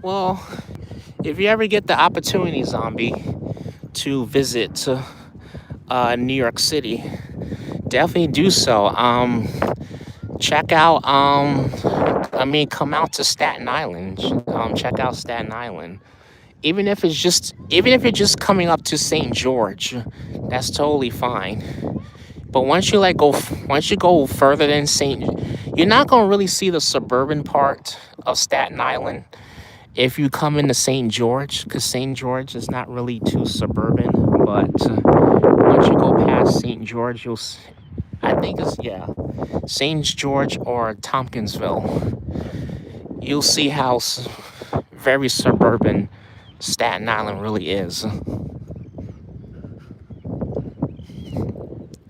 Well, if you ever get the opportunity, zombie, to visit New York City, definitely do so. Check out, come out to Staten Island. Check out Staten Island. Even if you're just coming up to St. George, that's totally fine. But once you go further than you're not gonna really see the suburban part of Staten Island if you come into St. George, because St. George is not really too suburban. But once you go past St. George, I think it's, yeah, St. George or Tompkinsville, you'll see how very suburban Staten Island really is.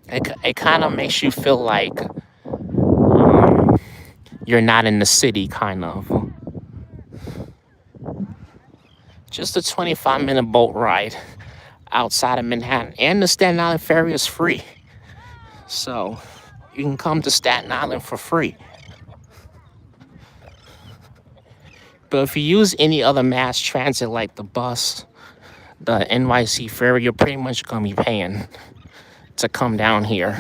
It kind of makes you feel like you're not in the city, kind of. Just a 25-minute boat ride outside of Manhattan. And the Staten Island ferry is free. So you can come to Staten Island for free. But if you use any other mass transit like the bus, the NYC ferry, you're pretty much going to be paying to come down here.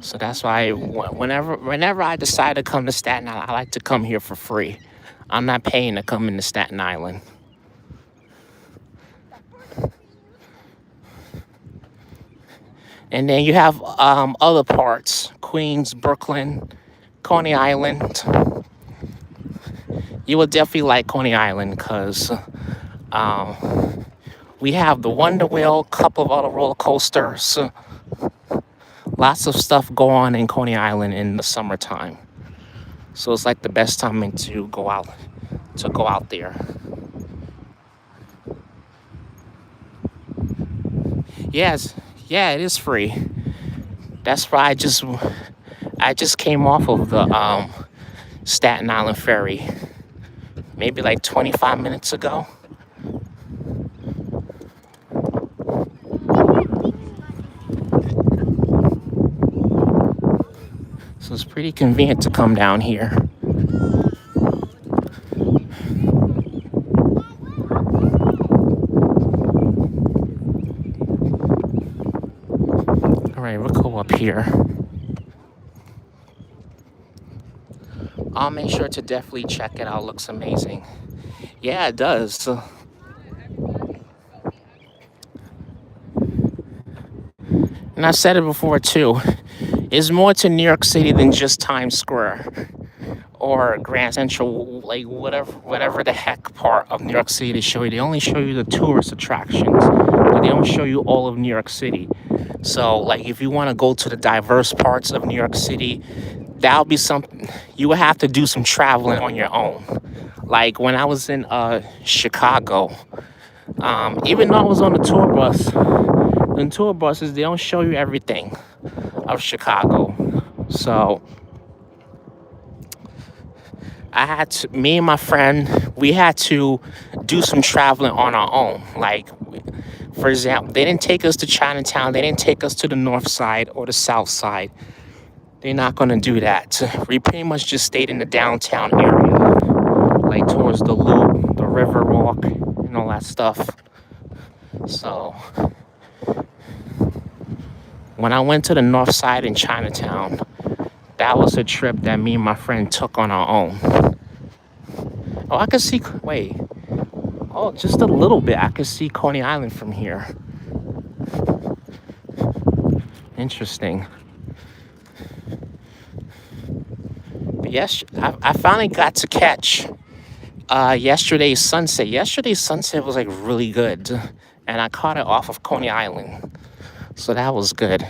So that's why whenever I decide to come to Staten Island, I like to come here for free. I'm not paying to come into Staten Island. And then you have other parts, Queens, Brooklyn, Coney Island. You will definitely like Coney Island because we have the Wonder Wheel, couple of other roller coasters. Lots of stuff go on in Coney Island in the summertime. So it's like the best time to go out there. Yes, yeah, it is free. That's why I just came off of the Staten Island ferry maybe like 25 minutes ago. So it's pretty convenient to come down here. right, we'll go up here. I'll make sure to definitely check it out. Looks amazing. Yeah, it does. And I said it before too. It's more to New York City than just Times Square or Grand Central, like whatever the heck part of New York City they show you. They only show you the tourist attractions, but they don't show you all of New York City. So, like, if you want to go to the diverse parts of New York City, that'll be something you would have to do some traveling on your own. Like when I was in Chicago, even though I was on the tour bus, the tour buses they don't show you everything of Chicago. So me and my friend, we had to do some traveling on our own. Like, for example, they didn't take us to Chinatown. They didn't take us to the north side or the south side. They're not going to do that. We pretty much just stayed in the downtown area, like towards the Loop, the River Walk, and all that stuff. So when I went to the north side in Chinatown, that was a trip that me and my friend took on our own. Oh, I could see, wait. Oh, just a little bit. I could see Coney Island from here. Interesting. But yes, I finally got to catch yesterday's sunset. Yesterday's sunset was like really good. And I caught it off of Coney Island. So that was good.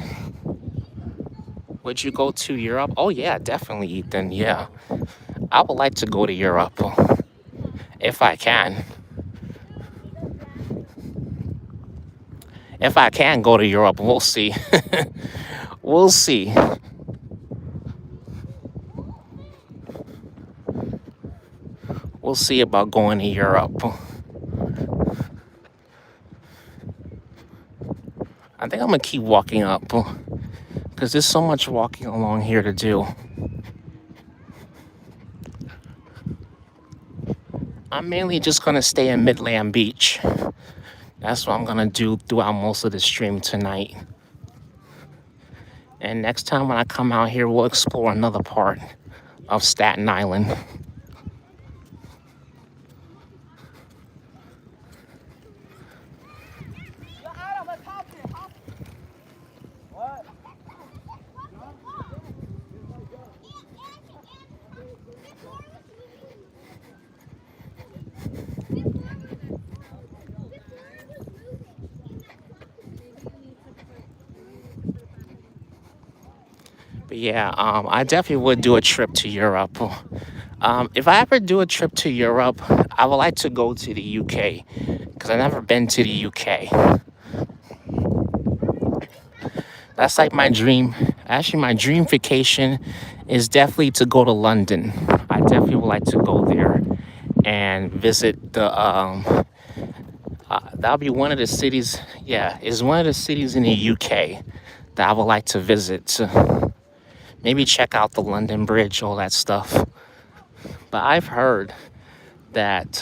Would you go to Europe? Oh yeah, definitely, Ethan. Yeah. I would like to go to Europe if I can. If I can go to Europe, we'll see. We'll see. We'll see about going to Europe. I think I'm gonna keep walking up because there's so much walking along here to do. I'm mainly just gonna stay in Midland Beach. That's what I'm gonna do throughout most of the stream tonight. And next time when I come out here, we'll explore another part of Staten Island. But yeah, I definitely would do a trip to Europe. If I ever do a trip to Europe, I would like to go to the UK because I've never been to the UK. That's like my dream. Actually, my dream vacation is definitely to go to London. I definitely would like to go there and visit the. That'll be one of the cities. Yeah, it's one of the cities in the UK that I would like to visit. Maybe check out the London Bridge, all that stuff. But I've heard that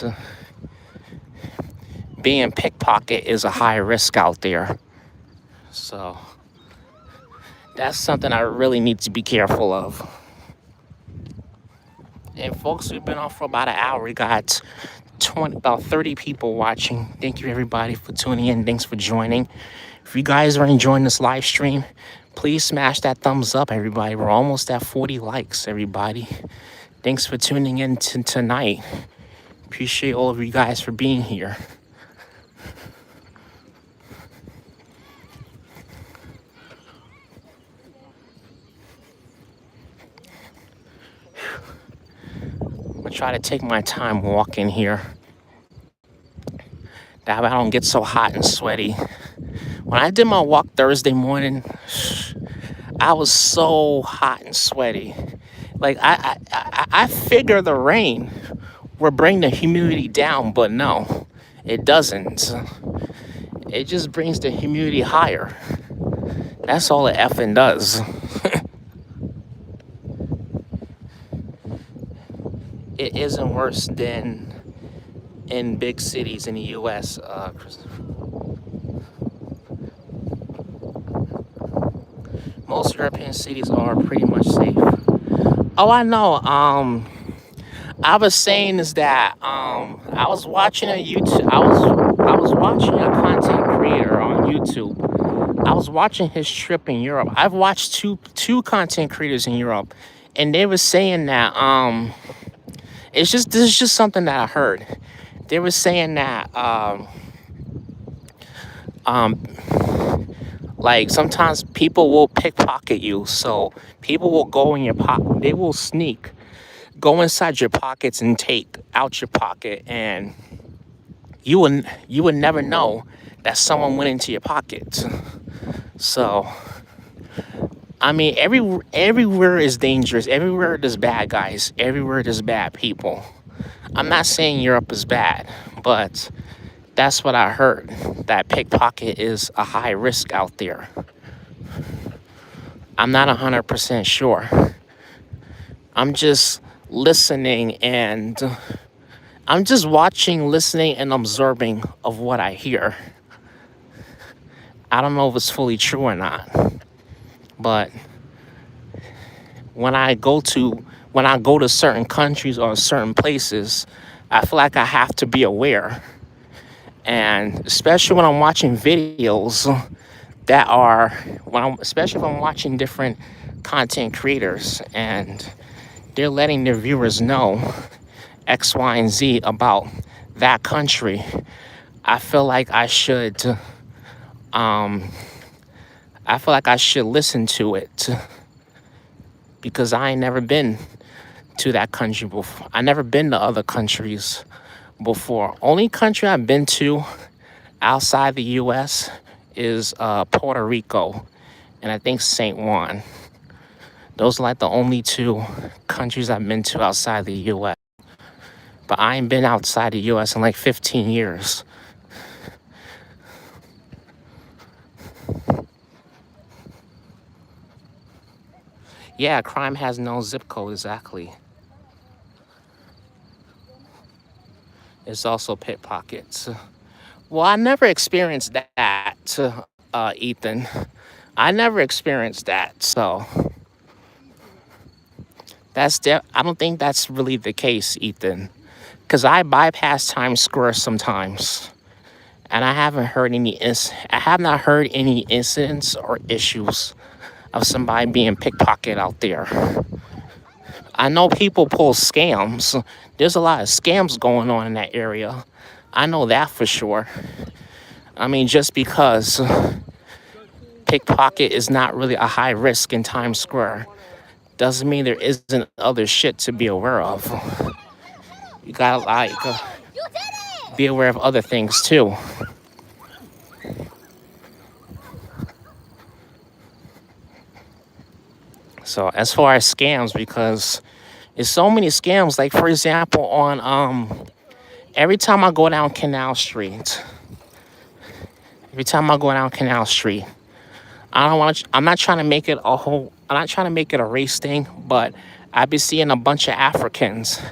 being pickpocket is a high risk out there. So that's something I really need to be careful of. And folks, we've been on for about an hour. We got about 30 people watching. Thank you everybody for tuning in. Thanks for joining. If you guys are enjoying this live stream, please smash that thumbs up, everybody. We're almost at 40 likes, everybody. Thanks for tuning in tonight. Appreciate all of you guys for being here. I'm gonna try to take my time walking here. That way I don't get so hot and sweaty. When I did my walk Thursday morning, I was so hot and sweaty. Like I figure the rain will bring the humidity down, but no, it doesn't. It just brings the humidity higher. That's all it effing does. It isn't worse than in big cities in the U.S. Most European cities are pretty much safe. Oh, I know. I was saying is that I was watching a YouTube. I was watching a content creator on YouTube. I was watching his trip in Europe. I've watched two content creators in Europe, and they were saying that it's just this is just something that I heard. They were saying that um like sometimes people will pickpocket you, so people will go in your pocket. They will sneak, go inside your pockets and take out your pocket, and you would never know that someone went into your pockets. So I mean, everywhere is dangerous. Everywhere there's bad guys. Everywhere there's bad people. I'm not saying Europe is bad, but that's what I heard. That pickpocket is a high risk out there. I'm not 100% sure. I'm just listening and I'm just watching, listening, and observing of what I hear. I don't know if it's fully true or not, but when I go to when I go to certain countries or certain places, I feel like I have to be aware. And especially when I'm watching videos that are especially if I'm watching different content creators and they're letting their viewers know X, Y, and Z about that country, I feel like um I should listen to it because I ain't never been to that country before. I never been to other countries before. Only country I've been to outside the U.S. is Puerto Rico and I think St. Juan. Those are like the only two countries I've been to outside the U.S. But I ain't been outside the U.S. in like 15 years. Yeah, crime has no zip code exactly. It's also pickpockets. Well, I never experienced that, Ethan. I never experienced that, so I don't think that's really the case, Ethan. Because I bypass Times Square sometimes, and I have not heard any incidents or issues of somebody being pickpocketed out there. I know people pull scams. There's a lot of scams going on in that area. I know that for sure. I mean, just because pickpocket is not really a high risk in Times Square doesn't mean there isn't other shit to be aware of. You gotta be aware of other things too. So as far as scams, because there's so many scams. Like for example, on every time I go down Canal Street, every time I go down Canal Street, I don't want. I'm not trying to make it a whole. I'm not trying to make it a race thing, but I be seeing a bunch of Africans,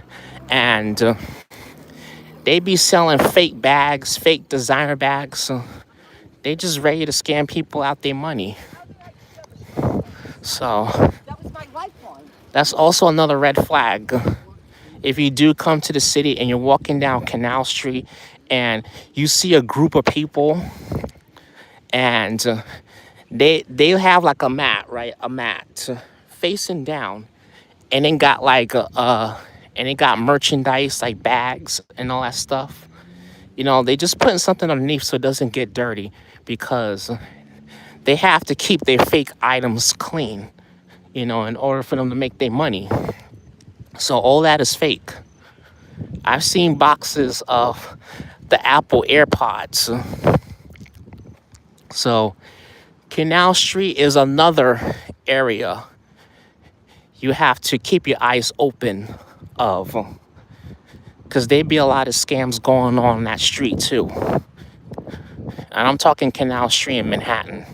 and they be selling fake bags, fake designer bags. So they just ready to scam people out their money. So that's also another red flag. If you do come to the city and you're walking down Canal Street and you see a group of people and they have like a mat, right? A mat facing down, and then got like and they got merchandise like bags and all that stuff. You know, they just putting something underneath so it doesn't get dirty because they have to keep their fake items clean, you know, in order for them to make their money. So all that is fake. I've seen boxes of the Apple AirPods. So Canal Street is another area you have to keep your eyes open of, because there be a lot of scams going on that street too. And I'm talking Canal Street in Manhattan,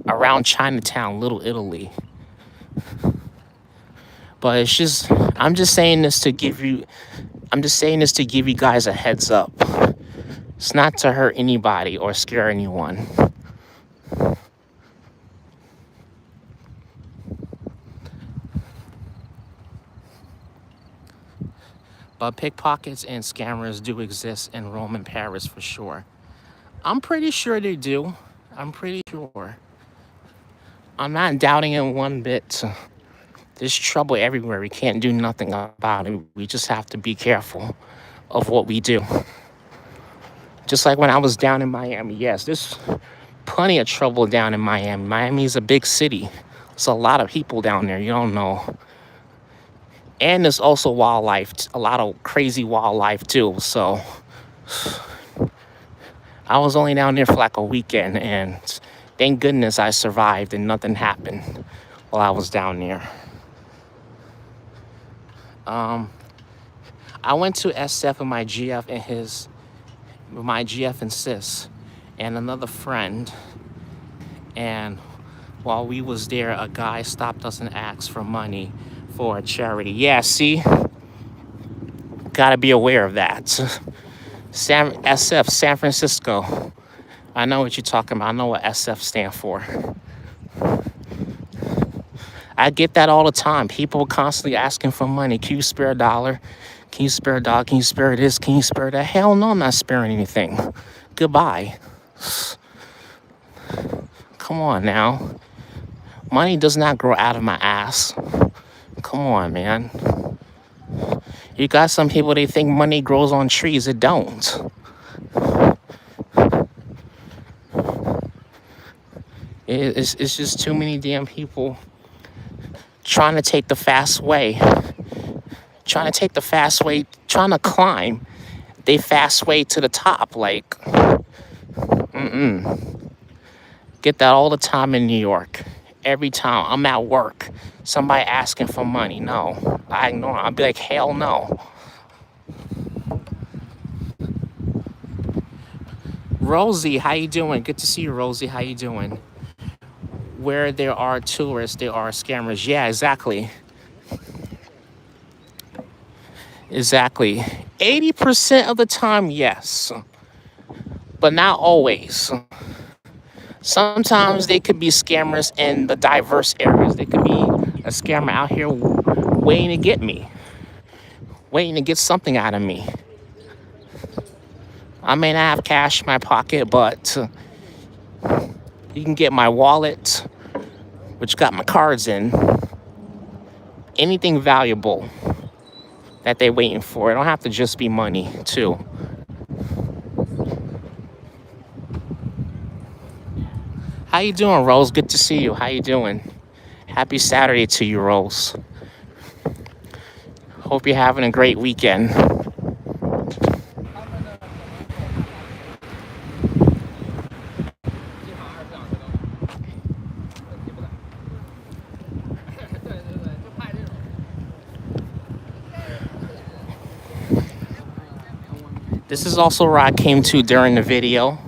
around Chinatown, Little Italy. But it's just, I'm just saying this to give you guys a heads up. It's not to hurt anybody or scare anyone. But pickpockets and scammers do exist in Rome and Paris for sure. I'm pretty sure they do. I'm pretty sure. I'm not doubting it one bit. There's trouble everywhere. We can't do nothing about it. We just have to be careful of what we do. Just like when I was down in Miami. Yes, there's plenty of trouble down in Miami. Miami is a big city. There's a lot of people down there. You don't know. And there's also wildlife. A lot of crazy wildlife too. So I was only down there for like a weekend. And thank goodness I survived and nothing happened while I was down there. I went to SF with my GF and sis and another friend. And while we was there, a guy stopped us and asked for money for a charity. Yeah, see? Gotta be aware of that. SF, San Francisco. I know what you're talking about. I know what SF stand for. I get that all the time. People constantly asking for money. Can you spare a dollar? Can you spare a dollar? Can you spare this? Can you spare that? Hell no, I'm not sparing anything. Goodbye. Come on now. Money does not grow out of my ass. Come on, man. You got some people, they think money grows on trees. It don't. It's just too many damn people trying to take the fast way. Trying to climb they fast way to the top. Like, get that all the time in New York. Every time I'm at work, somebody asking for money. No, I ignore them. I'll be like, hell no. Rosie, how you doing? Good to see you, Rosie. How you doing? Where there are tourists, there are scammers. Yeah, exactly. Exactly. 80% of the time, yes. But not always. Sometimes they could be scammers in the diverse areas. They could be a scammer out here waiting to get me. Waiting to get something out of me. I may not have cash in my pocket, but you can get my wallet, which got my cards in. Anything valuable that they're waiting for. It don't have to just be money, too. How you doing, Rose? Good to see you. How you doing? Happy Saturday to you, Rose. Hope you're having a great weekend. This is also where I came to during the video.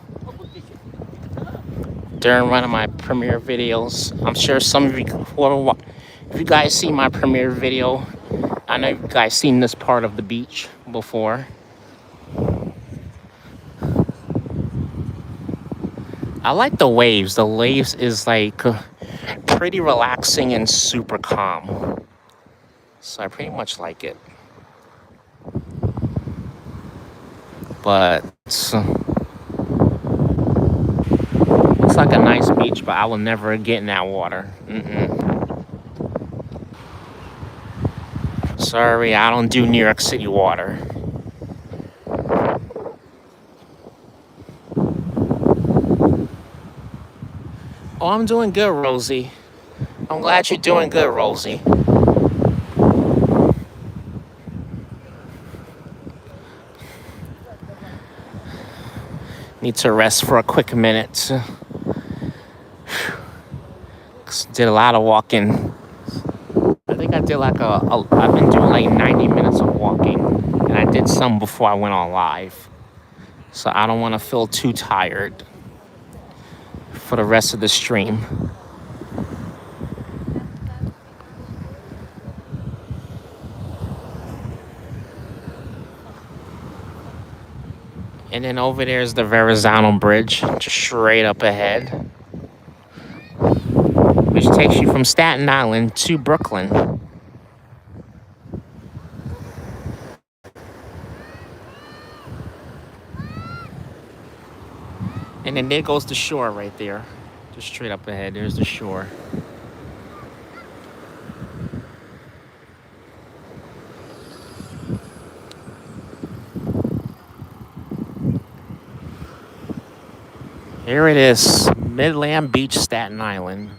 During one of my premiere videos. I'm sure some of you, if you guys see my premiere video, I know you guys seen this part of the beach before. I like the waves. The waves is like pretty relaxing and super calm. So I pretty much like it. But looks like a nice beach, but I will never get in that water. Sorry, I don't do New York City water. Oh, I'm doing good, Rosie. I'm glad you're doing good, Rosie. Need to rest for a quick minute. Did a lot of walking. I think I did like I've been doing like 90 minutes of walking. And I did some before I went on live. So I don't want to feel too tired for the rest of the stream. And then over there is the Verrazano Bridge, just straight up ahead, which takes you from Staten Island to Brooklyn. And then there goes the shore right there. Just straight up ahead, there's the shore. Here it is, Midland Beach, Staten Island.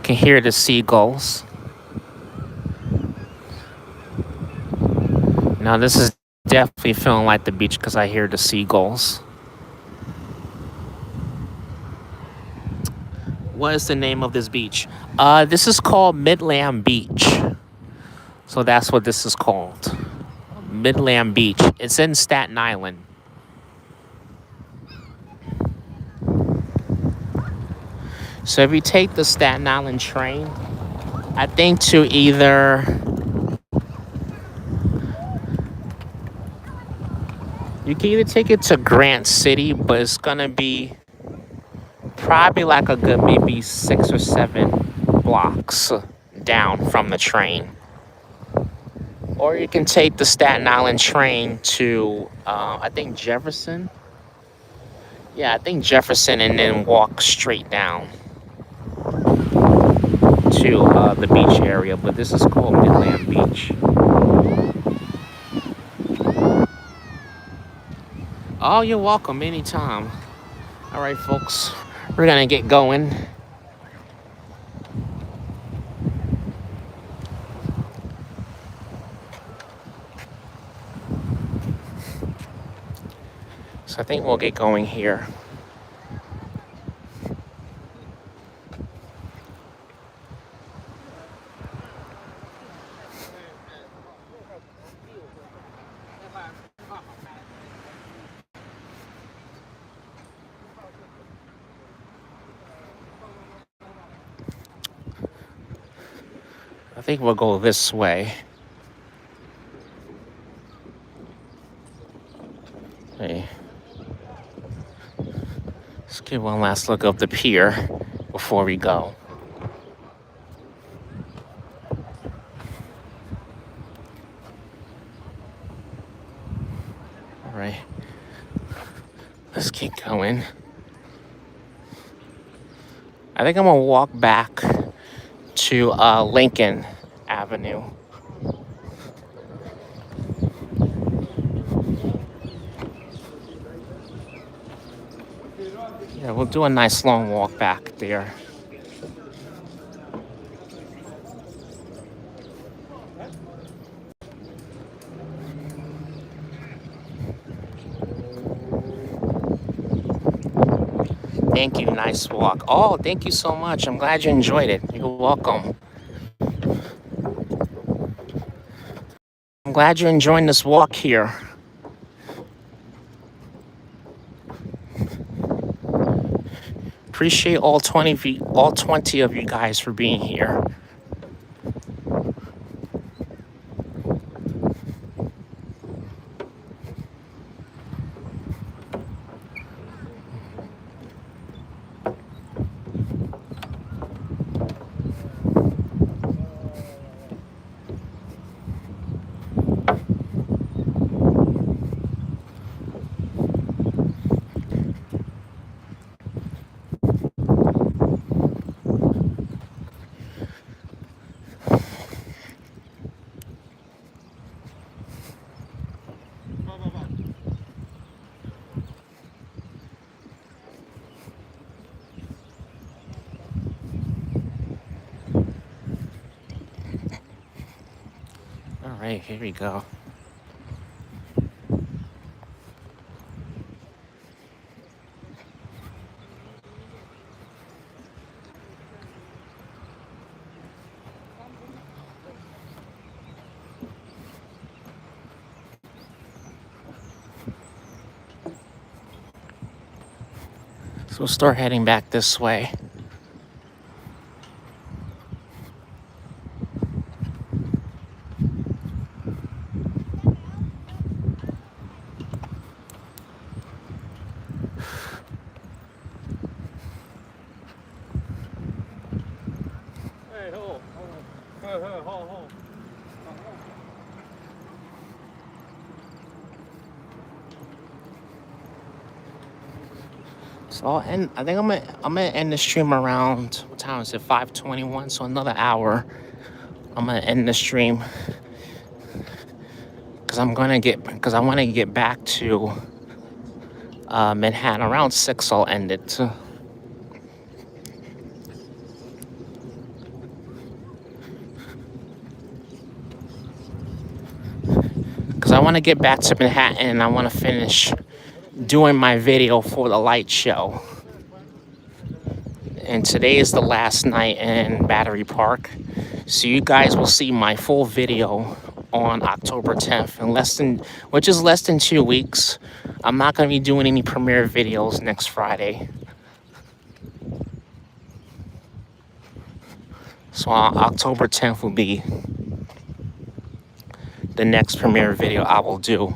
Can hear the seagulls. Now this is definitely feeling like the beach because I hear the seagulls. What is the name of this beach? This is called Midland Beach. So that's what this is called. Midland Beach. It's in Staten Island. So if you take the Staten Island train, I think to either you can either take it to Grant City, but it's gonna be probably like a good maybe 6 or 7 blocks down from the train. Or you can take the Staten Island train to I think Jefferson. Yeah, I think Jefferson, and then walk straight down to the beach area. But this is called Midland Beach. Oh, you're welcome anytime. All right, folks, we're gonna get going. So I think we'll get going here. I think we'll go this way. Hey. Let's get one last look of the pier before we go. All right. Let's keep going. I think I'm gonna walk back to Lincoln Avenue. Yeah, we'll do a nice long walk back there. Thank you, nice walk. Oh, thank you so much. I'm glad you enjoyed it. You're welcome. I'm glad you're enjoying this walk here. Appreciate all 20 of you guys for being here. All right, here we go. So we'll start heading back this way. So I think I'm gonna end the stream around, what time is it? 5:21. So another hour. I'm gonna end the stream because I want to get back to Manhattan around 6. I'll end it. Because I want to get back to Manhattan and I want to finish doing my video for the light show. And today is the last night in Battery Park. So you guys will see my full video on October 10th, which is less than 2 weeks. I'm not going to be doing any premiere videos next Friday. So October 10th will be the next premiere video I will do.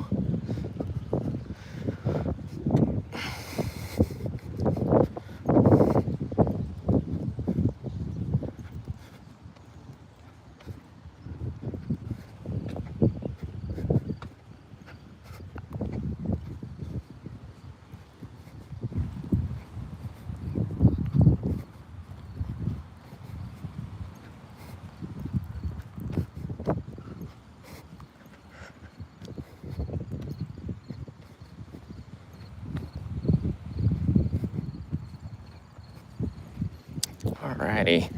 Alrighty.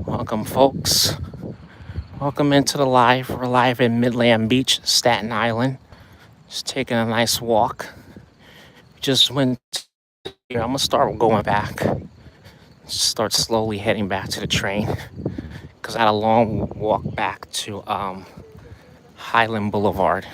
Welcome, folks. Welcome into the live. We're live in Midland Beach, Staten Island. Just taking a nice walk. Just went here. I'm gonna start going back. Start slowly heading back to the train because I had a long walk back to Hylan Boulevard.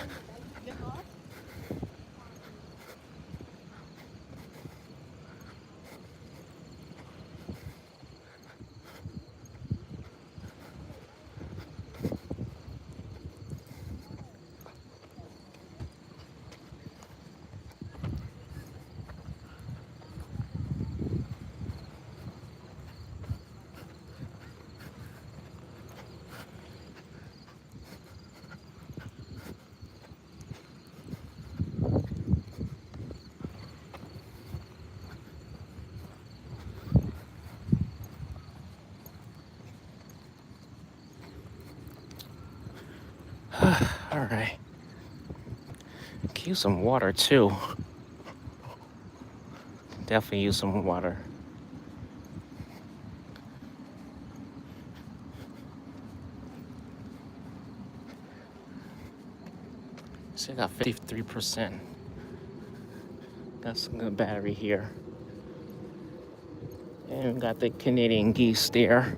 All right. Could use some water too. Definitely use some water. So I got 53%. Got some good battery here. And got the Canadian geese there.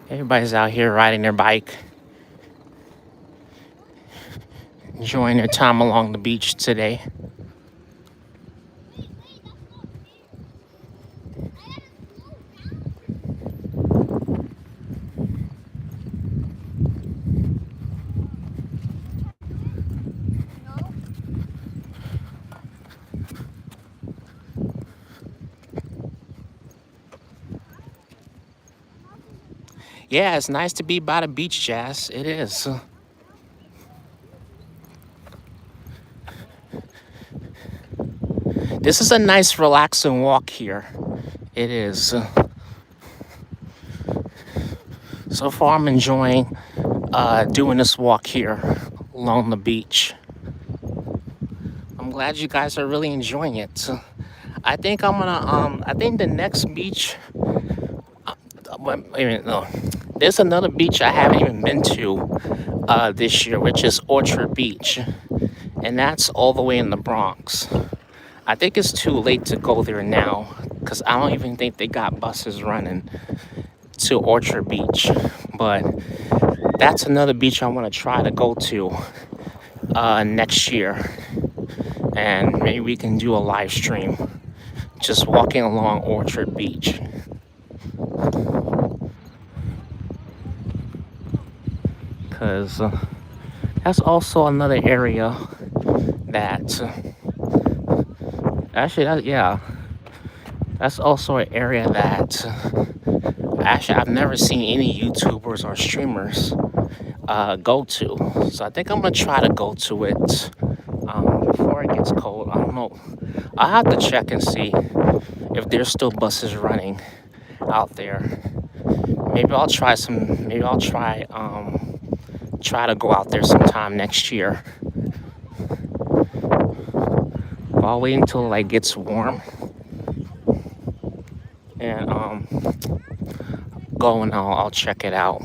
Everybody's out here riding their bike, enjoying their time along the beach today. Yeah, it's nice to be by the beach, Jazz. It is. This is a nice, relaxing walk here. It is. So far, I'm enjoying doing this walk here along the beach. I'm glad you guys are really enjoying it. I think I'm gonna. I think the next beach. Wait a minute, no. There's another beach I haven't even been to this year, which is Orchard Beach, and that's all the way in the Bronx. I think it's too late to go there now because I don't even think they got buses running to Orchard Beach. But that's another beach I want to try to go to next year, and maybe we can do a live stream just walking along Orchard Beach. Because that's also another area that. Actually, yeah, that's also an area that actually I've never seen any YouTubers or streamers go to. So I think I'm gonna try to go to it before it gets cold. I don't know. I'll have to check and see if there's still buses running out there. Maybe I'll try some. Maybe I'll try to go out there sometime next year. But I'll wait until it like gets warm and go and I'll check it out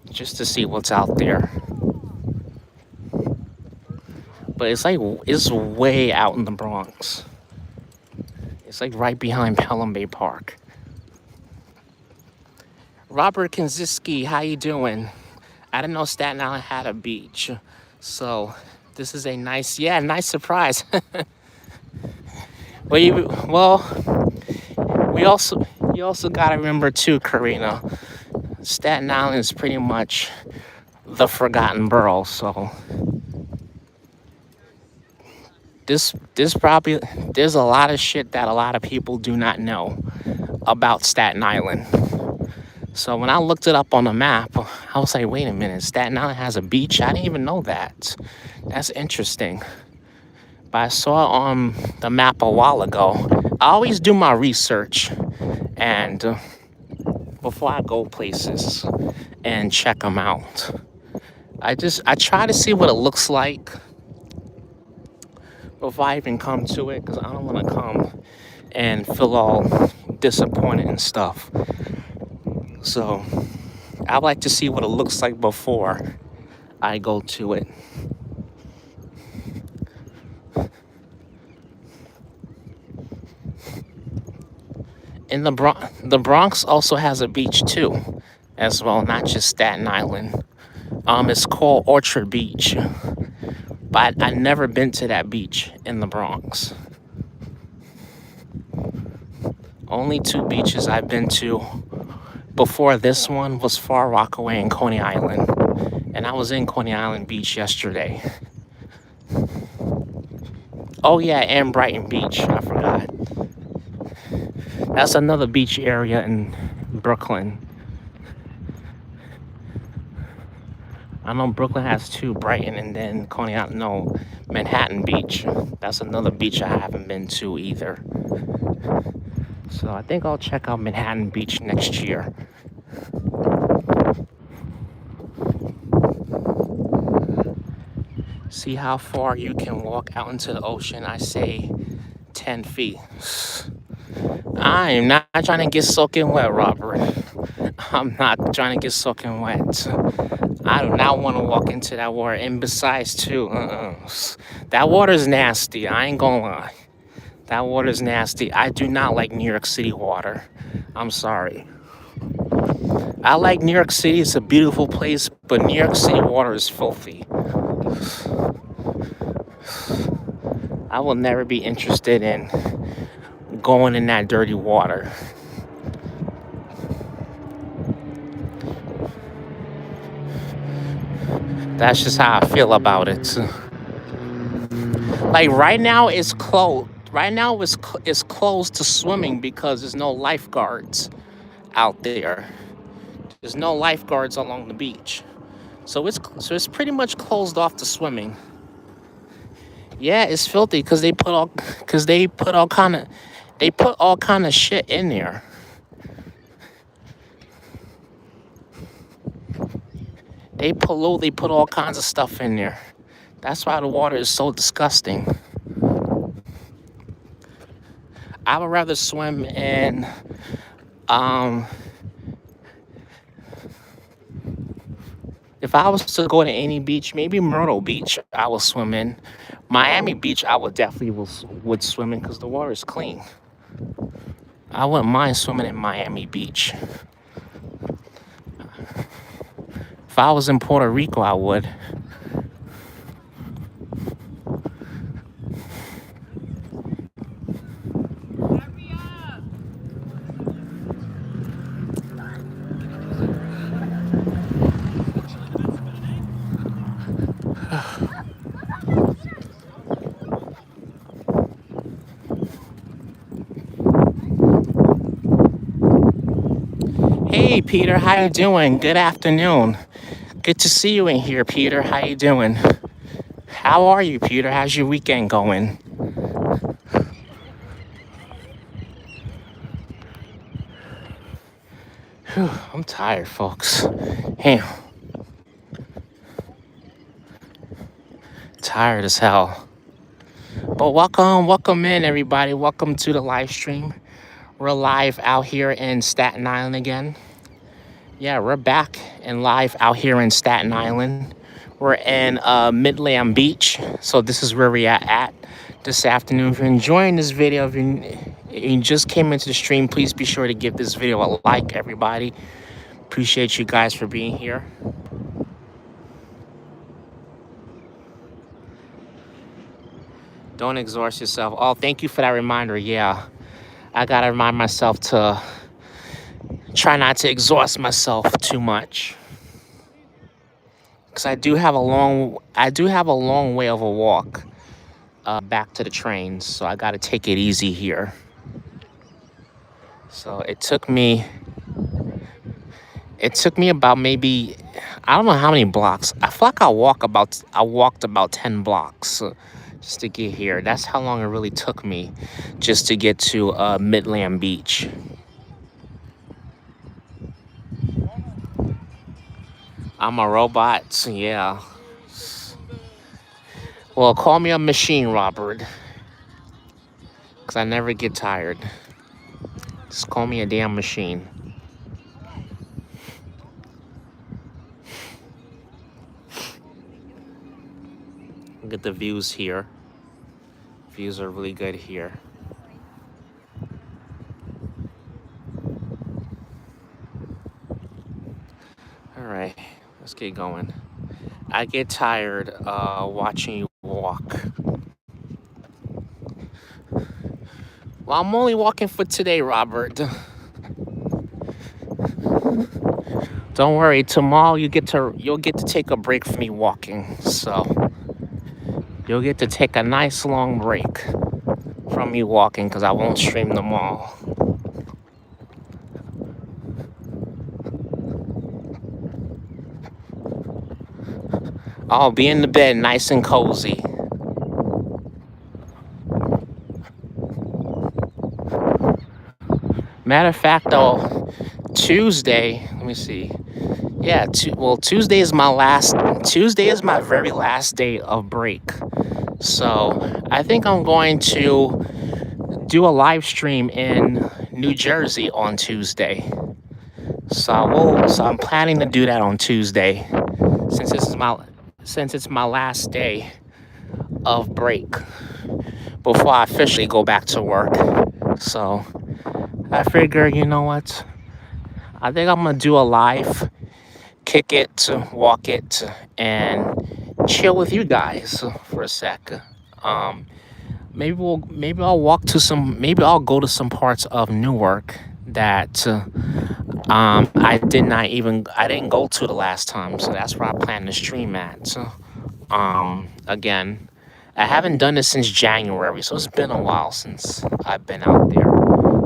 just to see what's out there. But it's way out in the Bronx. It's like right behind Pelham Bay Park. Robert Kinziski, how you doing? I didn't know Staten Island had a beach. So this is a nice, yeah, nice surprise. Well, you also gotta remember too, Karina. Staten Island is pretty much the forgotten borough, so there's a lot of shit that a lot of people do not know about Staten Island. So when I looked it up on the map, I was like, wait a minute, Staten Island has a beach? I didn't even know that. That's interesting. But I saw it on the map a while ago. I always do my research and before I go places and check them out. I try to see what it looks like before I even come to it, because I don't want to come and feel all disappointed and stuff. So I like to see what it looks like before I go to it. In the Bronx also has a beach too, as well, not just Staten Island. It's called Orchard Beach, but I've never been to that beach in the Bronx. Only two beaches I've been to before this one was Far Rockaway and Coney Island, and I was in Coney Island Beach yesterday. Oh yeah, and Brighton Beach, I forgot. That's another beach area in Brooklyn. I know Brooklyn has two, Brighton and then Coney Island. No, Manhattan Beach. That's another beach I haven't been to either. So I think I'll check out Manhattan Beach next year. See how far you can walk out into the ocean. I say 10 feet. I am not trying to get soaking wet, Robert. I'm not trying to get soaking wet. I do not want to walk into that water. And besides, too, that water is nasty. I ain't gonna lie. That water is nasty. I do not like New York City water. I'm sorry. I like New York City. It's a beautiful place, but New York City water is filthy. I will never be interested in going in that dirty water. That's just how I feel about it. Like right now it's closed. Right now it's closed to swimming because there's no lifeguards out there. There's no lifeguards along the beach. So it's pretty much closed off to swimming. Yeah, it's filthy because they put all kind of shit in there. They pollute, they put all kinds of stuff in there. That's why the water is so disgusting. I would rather swim in if I was to go to any beach, maybe Myrtle Beach, I will swim in. Miami Beach, I would definitely would swim in because the water is clean. I wouldn't mind swimming in Miami Beach. If I was in Puerto Rico, I would. Hey, Peter, how you doing? Good afternoon. Good to see you in here, Peter. How you doing? How are you, Peter? How's your weekend going? Whew, I'm tired, folks. Damn, tired as hell. But welcome in, everybody. Welcome to the live stream. We're live out here in Staten Island again. Yeah, we're back and live out here in Staten Island. We're in Midland Beach, so this is where we're at this afternoon. If you're enjoying this video, if you just came into the stream, please be sure to give this video a like, everybody. Appreciate you guys for being here. Don't exhaust yourself. Oh, thank you for that reminder. Yeah, I gotta remind myself to try not to exhaust myself too much, because I do have a long way of a walk back to the train, so I gotta take it easy here. So it took me about, maybe, I don't know how many blocks. I feel like I walked about 10 blocks just to get here. That's how long it really took me just to get to Midland Beach. I'm a robot, so yeah. Well, call me a machine, Robert, because I never get tired. Just call me a damn machine. Look at the views here. Views are really good here. All right, let's get going. I get tired watching you walk. Well, I'm only walking for today, Robert. Don't worry, tomorrow you'll get to take a break from me walking. So you'll get to take a nice long break from me walking, because I won't stream them all. I'll be in the bed nice and cozy. Matter of fact, though, Tuesday, let me see. Yeah, Tuesday is my very last day of break. So I think I'm going to do a live stream in New Jersey on Tuesday. So I'm planning to do that on Tuesday, since it's my last day of break before I officially go back to work. So I figure, you know what? I think I'm gonna do a live, kick it, walk it, and chill with you guys for a sec. Maybe I'll go to some parts of Newark that I didn't go to the last time, so that's where I plan to stream at. Again, I haven't done this since January, so it's been a while since I've been out there.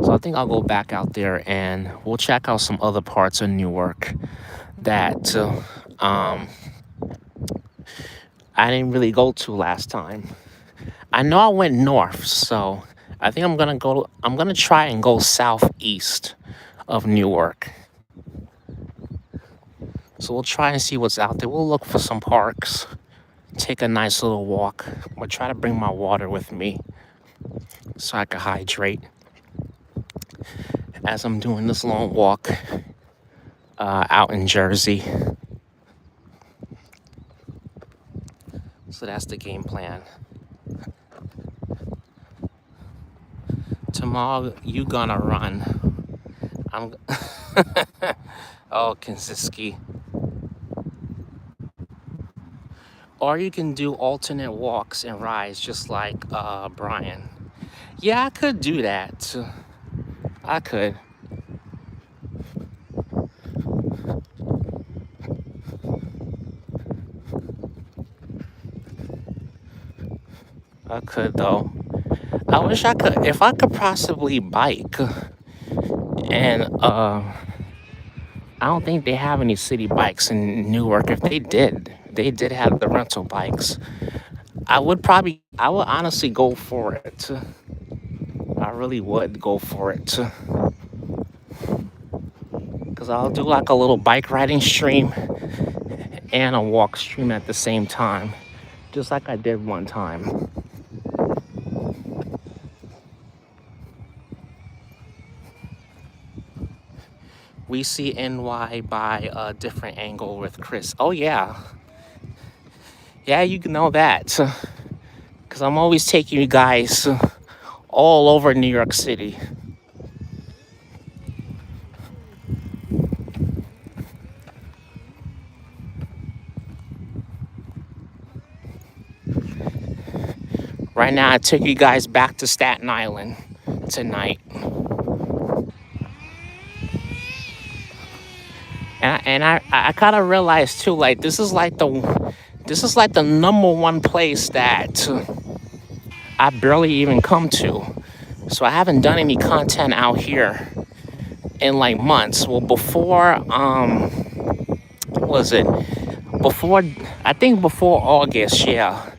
So I think I'll go back out there and we'll check out some other parts of Newark that I didn't really go to last time. I know I went north, so I think I'm gonna try and go southeast of Newark. So we'll try and see what's out there. We'll look for some parks, take a nice little walk. We'll try to bring my water with me so I can hydrate as I'm doing this long walk out in Jersey. So that's the game plan. Tomorrow you gonna run. I'm oh, Kinsiski. Or you can do alternate walks and rides, just like Brian. Yeah, I could do that. I could. I could, though. I wish I could. If I could possibly bike and I don't think they have any city bikes in Newark. If they did have the rental bikes. I would honestly go for it. I really would go for it. Because I'll do like a little bike riding stream and a walk stream at the same time. Just like I did one time. We see NY by a different angle with Chris. Oh yeah. Yeah, you can know that. Because I'm always taking you guys all over New York City. Right now, I took you guys back to Staten Island tonight. And I kind of realized too, like this is like the number one place that I barely even come to. So I haven't done any content out here in like months. Well, before what was it? Before, I think before August, yeah.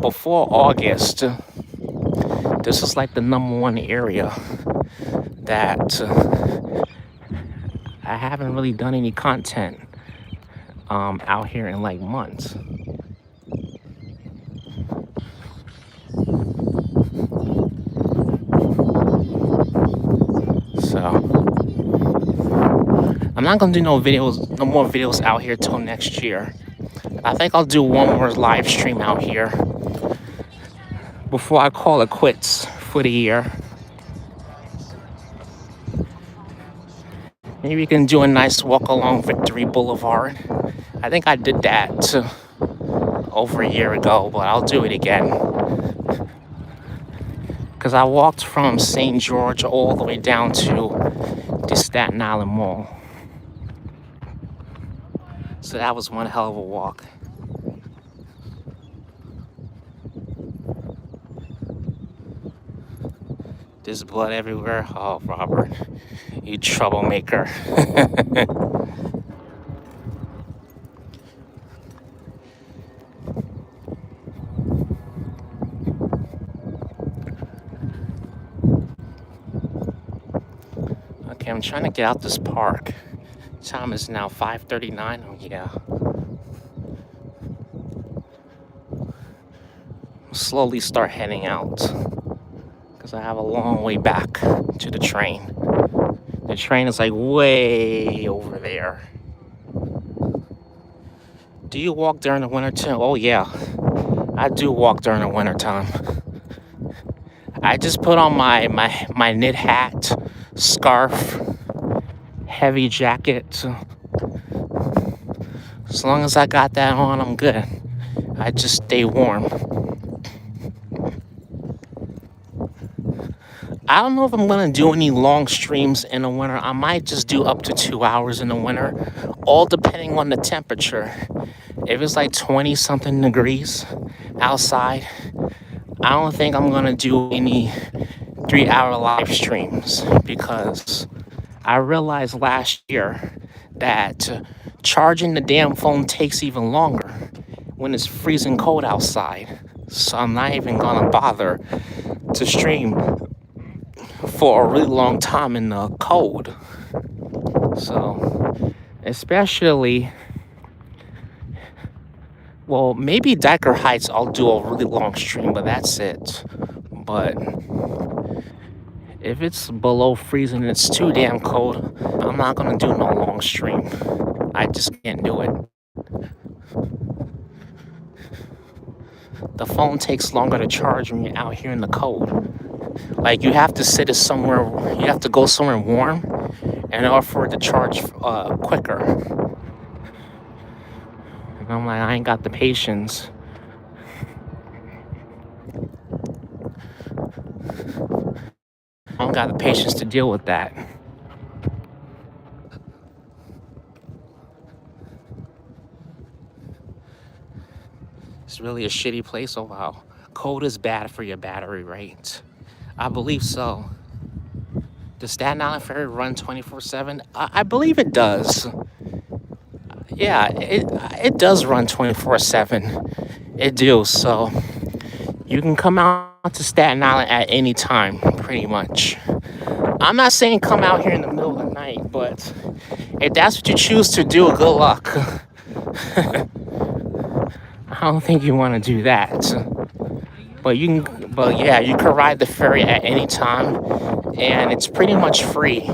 Before August, this is like the number one area that I haven't really done any content out here in like months. So I'm not gonna do no more videos out here till next year. I think I'll do one more live stream out here before I call it quits for the year. Maybe we can do a nice walk along Victory Boulevard. I think I did that over a year ago, but I'll do it again. Because I walked from St. George all the way down to the Staten Island Mall. So that was one hell of a walk. There's blood everywhere. Oh, Robert, you troublemaker. Okay, I'm trying to get out this park. Time is now 5:39. Oh, yeah. Slowly start heading out because I have a long way back to the train. The train is like way over there. Do you walk during the winter too? Oh yeah, I do walk during the winter time. I just put on my knit hat, scarf, heavy jacket. As long as I got that on, I'm good. I just stay warm. I don't know if I'm gonna do any long streams in the winter. I might just do up to 2 hours in the winter, all depending on the temperature. If it's like 20 something degrees outside, I don't think I'm gonna do any 3-hour live streams because I realized last year that charging the damn phone takes even longer when it's freezing cold outside. So I'm not even gonna bother to stream for a really long time in the cold. So, especially, well, maybe Dyker Heights I'll do a really long stream, but that's it. But if it's below freezing and it's too damn cold, I'm not gonna do no long stream. I just can't do it. The phone takes longer to charge when you're out here in the cold. Like you have to you have to go somewhere warm in order for it to charge quicker. And I'm like, I ain't got the patience. I don't got the patience to deal with that. It's really a shitty place. Oh wow. Cold is bad for your battery, right? I believe so. The Staten Island Ferry run 24/7? I believe it does. Yeah, it does run 24/7. It do. So you can come out to Staten Island at any time, pretty much. I'm not saying come out here in the middle of the night, but if that's what you choose to do, good luck. I don't think you want to do that. But yeah, you can ride the ferry at any time, and it's pretty much free.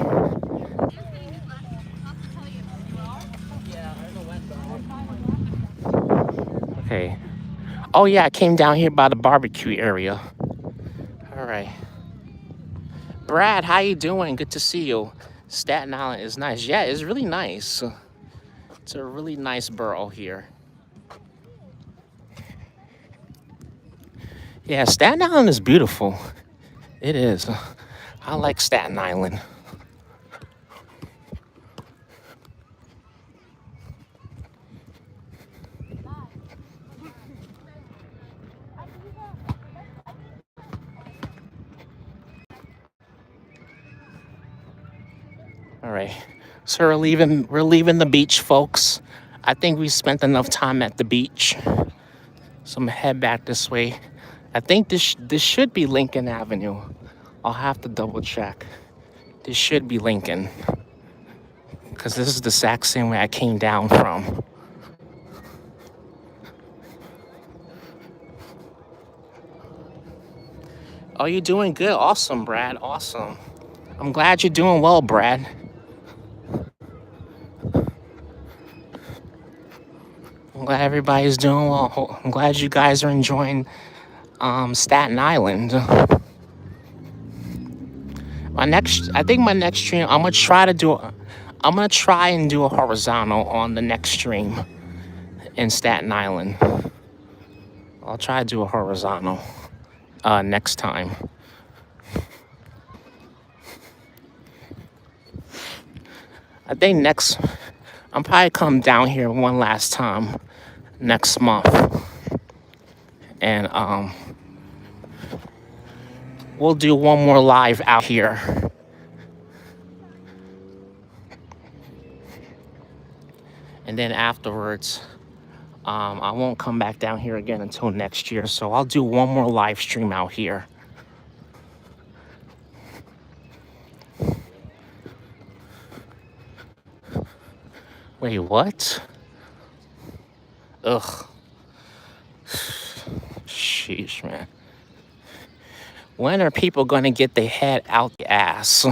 Okay. Oh yeah, I came down here by the barbecue area. All right. Brad, how you doing? Good to see you. Staten Island is nice. Yeah, it's really nice. It's a really nice borough here. Yeah, Staten Island is beautiful. It is. I like Staten Island. All right. So we're leaving the beach, folks. I think we spent enough time at the beach. So I'm gonna head back this way. I think this should be Lincoln Avenue. I'll have to double check. This should be Lincoln, because this is the exact same way I came down from. Oh, you're doing good. Awesome, Brad. Awesome. I'm glad you're doing well, Brad. I'm glad everybody's doing well. I'm glad you guys are enjoying Staten Island. I think my next stream, I'm gonna try and do a horizontal on the next stream in Staten Island. I'll try to do a horizontal next time. I think I'm probably come down here one last time next month, and we'll do one more live out here. And then afterwards, I won't come back down here again until next year. So I'll do one more live stream out here. Wait, what? Ugh. Sheesh, man. When are people gonna get their head out the ass?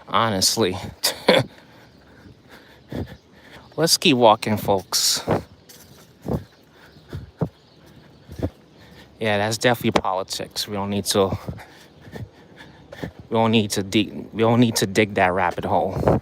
Honestly. Let's keep walking, folks. Yeah, that's definitely politics. We don't need to dig that rabbit hole.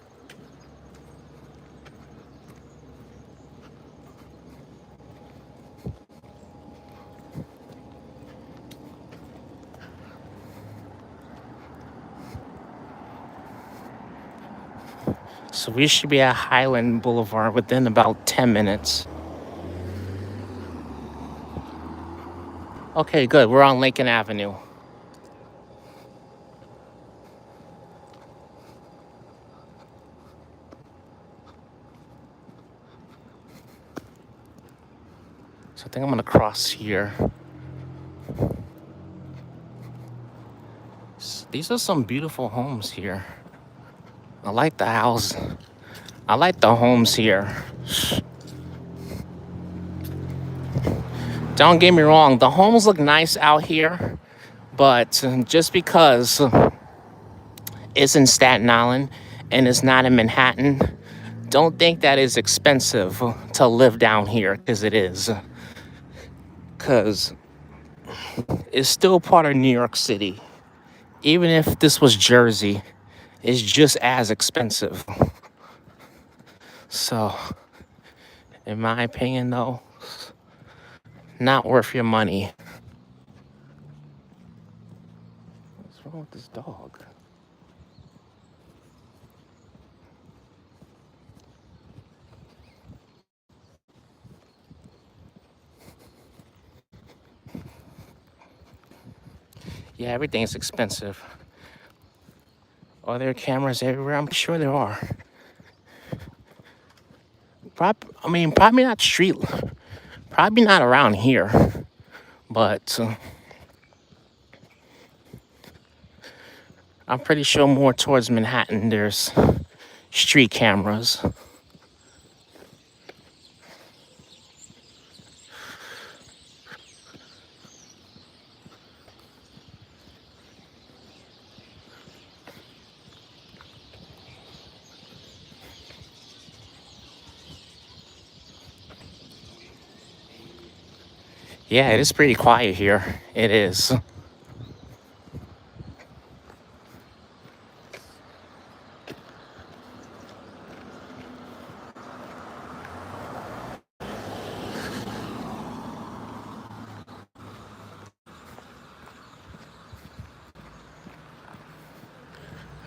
So we should be at Hylan Boulevard within about 10 minutes. Okay, good. We're on Lincoln Avenue. So I think I'm gonna cross here. These are some beautiful homes here. I like the house. I like the homes here. Don't get me wrong, the homes look nice out here, but just because it's in Staten Island and it's not in Manhattan, don't think that it's expensive to live down here, because it is. Because it's still part of New York City. Even if this was Jersey, it's just as expensive. So, in my opinion, though, not worth your money. What's wrong with this dog? Yeah, everything's expensive. Are there cameras everywhere? I'm sure there are. Probably not street, probably not around here, but I'm pretty sure more towards Manhattan there's street cameras. Yeah, it is pretty quiet here. It is. All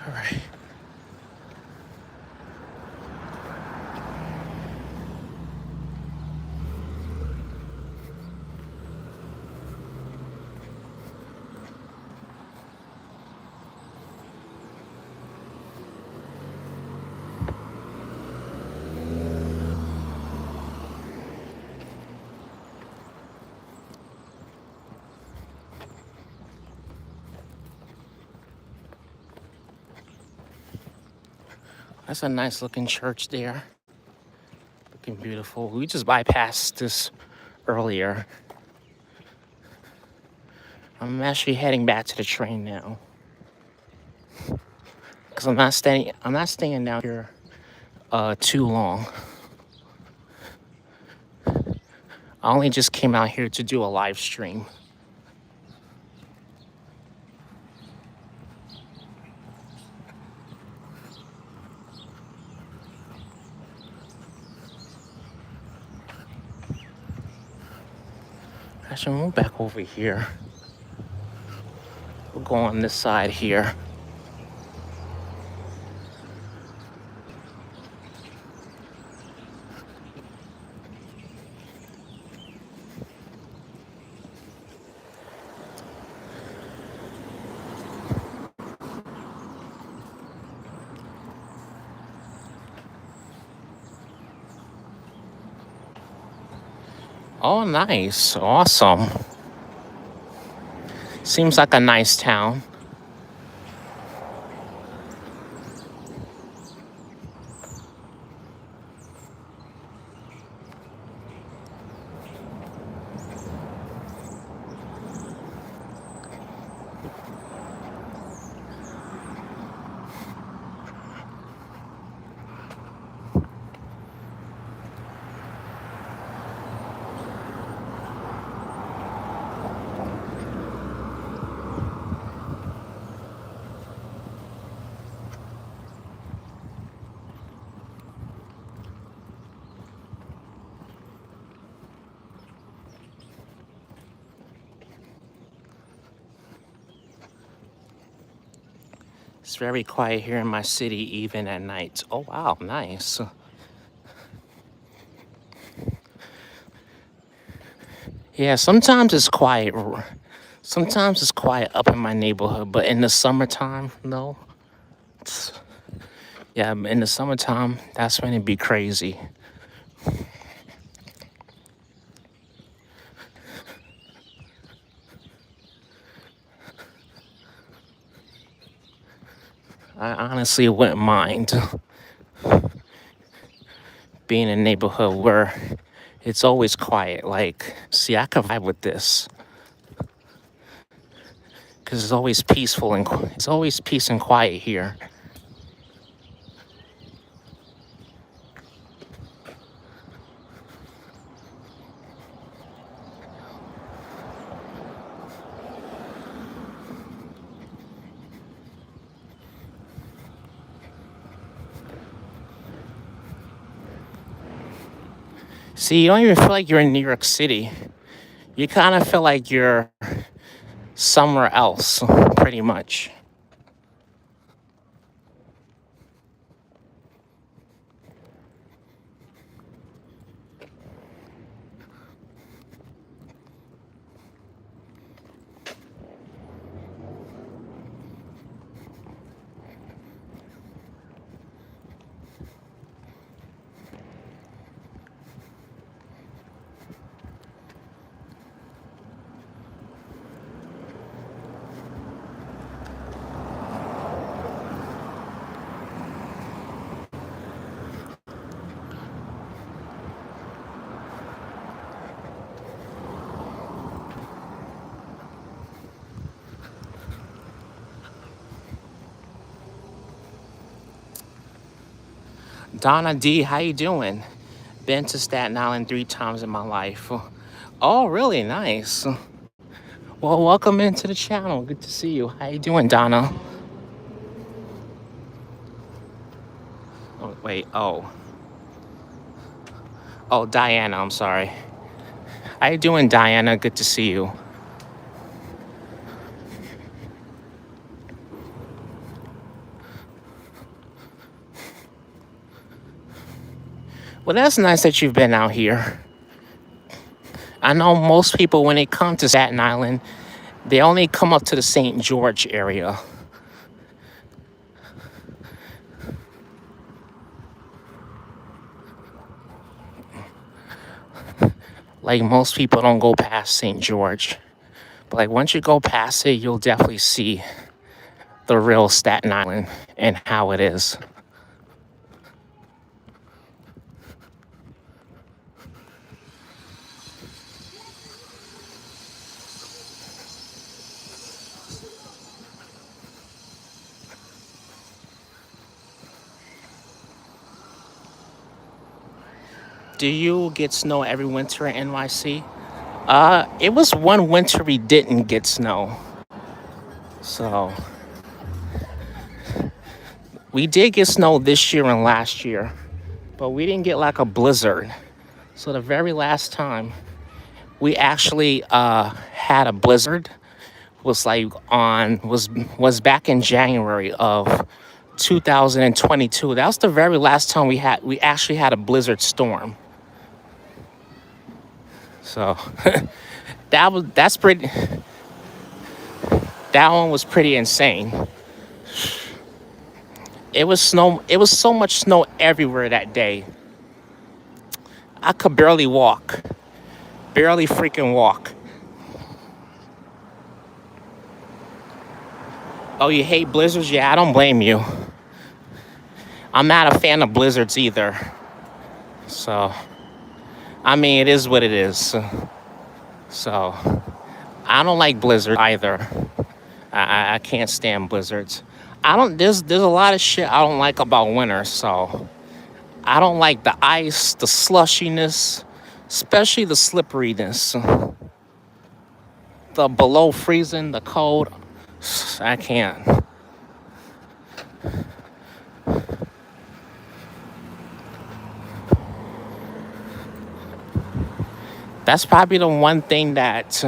right. That's a nice looking church there. Looking beautiful. We just bypassed this earlier. I'm actually heading back to the train now. Because I'm not staying down here too long. I only just came out here to do a live stream. I should move back over here. We'll go on this side here. Oh, nice. Awesome. Seems like a nice town. It's very quiet here in my city, even at night. Oh, wow, nice. Yeah, sometimes it's quiet. Sometimes it's quiet up in my neighborhood, but in the summertime, no. It's- yeah, in the summertime, that's when it'd be crazy. I honestly wouldn't mind being in a neighborhood where it's always quiet. Like, see, I could vibe with this because it's always peaceful and it's always peace and quiet here. See, you don't even feel like you're in New York City. You kind of feel like you're somewhere else, pretty much. Donna D, how you doing? Been to Staten Island 3 times in my life. Oh, really nice. Well, welcome into the channel. Good to see you. How you doing, Donna? Oh, wait. Oh, Diana. I'm sorry. How you doing, Diana? Good to see you. Well, that's nice that you've been out here. I know most people, when they come to Staten Island, they only come up to the St. George area. Like, most people don't go past St. George. But, like, once you go past it, you'll definitely see the real Staten Island and how it is. Do you get snow every winter in NYC? It was one winter we didn't get snow. So we did get snow this year and last year, but we didn't get like a blizzard. So the very last time we actually had a blizzard was back in January of 2022. That was the very last time we actually had a blizzard storm. So that's pretty. That one was pretty insane. It was snow. It was so much snow everywhere that day. I could barely walk. Barely freaking walk. Oh, you hate blizzards? Yeah, I don't blame you. I'm not a fan of blizzards either. So, I mean, it is what it is. So, I don't like blizzards either. I can't stand blizzards. There's a lot of shit I don't like about winter, so I don't like the ice, the slushiness, especially the slipperiness. The below freezing, the cold. I can't. That's probably the one thing that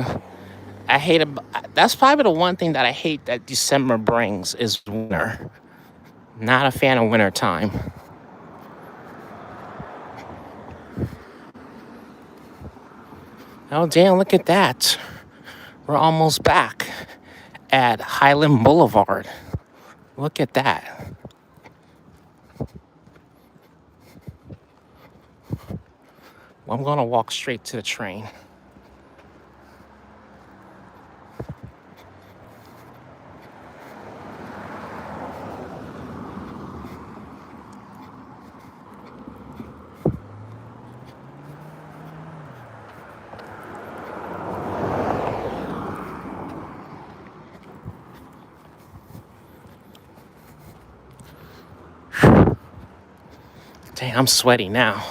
I hate. That's probably the one thing that I hate that December brings is winter. Not a fan of winter time. Oh damn! Look at that. We're almost back at Hylan Boulevard. Look at that. Well, I'm gonna walk straight to the train. Dang, I'm sweaty now.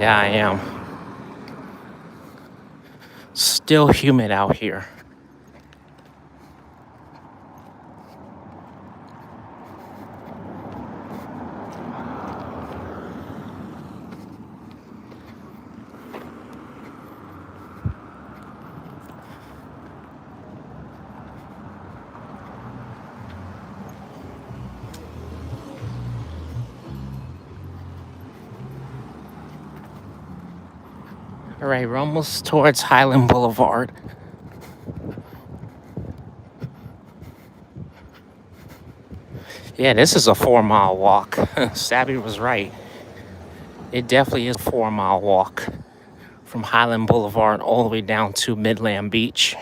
Yeah, I am. Still humid out here. All right, we're almost towards Hylan Boulevard. Yeah, this is a 4-mile walk. Sabby was right. It definitely is a 4-mile walk from Hylan Boulevard all the way down to Midland Beach.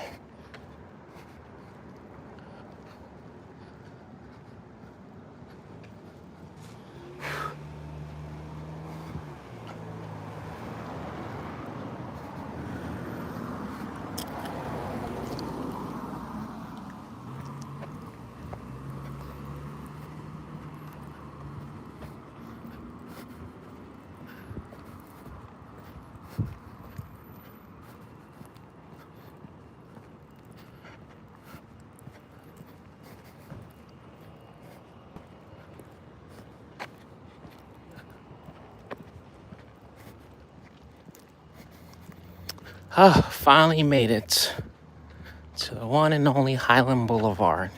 Finally made it to the one and only Hylan Boulevard.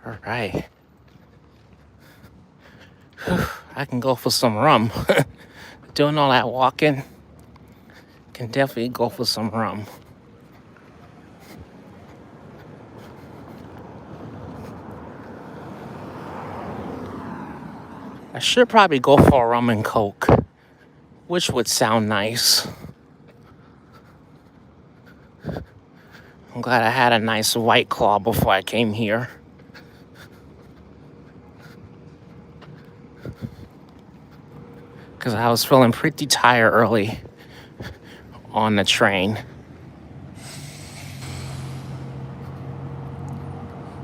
All right. I can go for some rum. Doing all that walking, can definitely go for some rum. I should probably go for a rum and coke, which would sound nice. I'm glad I had a nice White Claw before I came here. Because I was feeling pretty tired early on the train.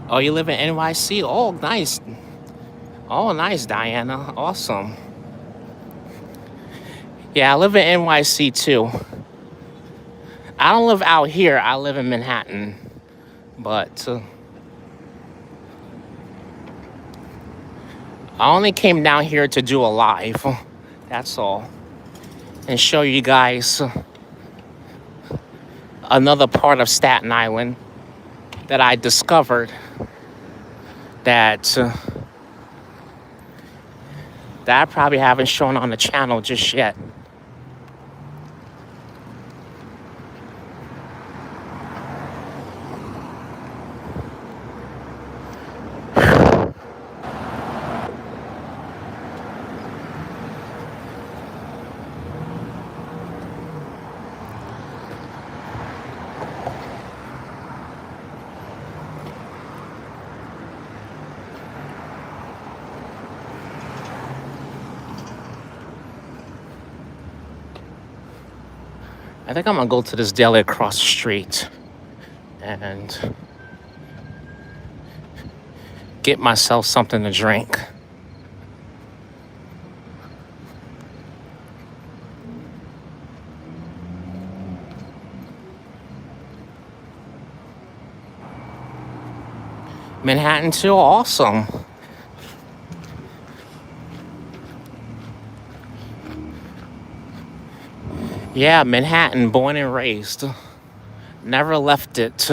Oh, you live in NYC? Oh, nice. Oh, nice, Diana. Awesome. Yeah, I live in NYC too. I don't live out here. I live in Manhattan. But I only came down here to do a live. That's all. And show you guys another part of Staten Island that I discovered that I probably haven't shown on the channel just yet. I think I'm gonna go to this deli across the street and get myself something to drink. Manhattan too, awesome. Yeah, Manhattan, born and raised. Never left it.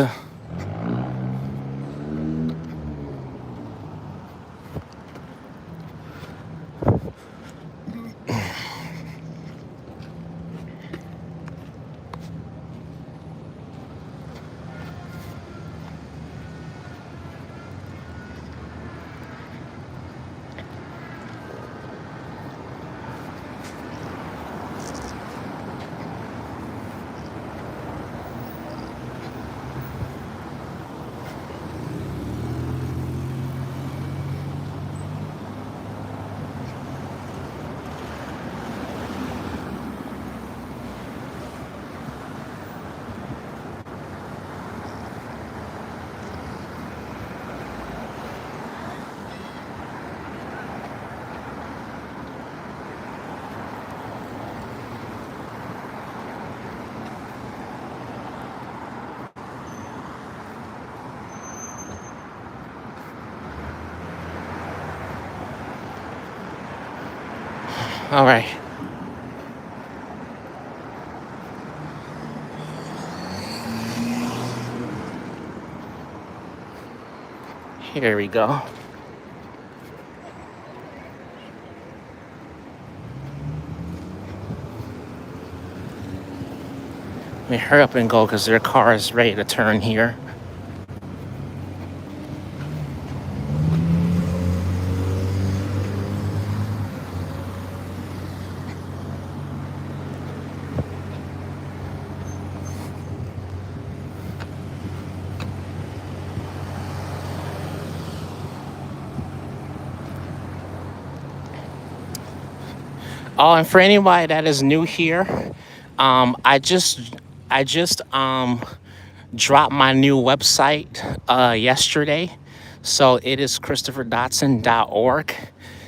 All right. Here we go. Let me hurry up and go because their car is ready to turn here. Oh, and for anybody that is new here, I just dropped my new website yesterday. So it is christopherdotson.org.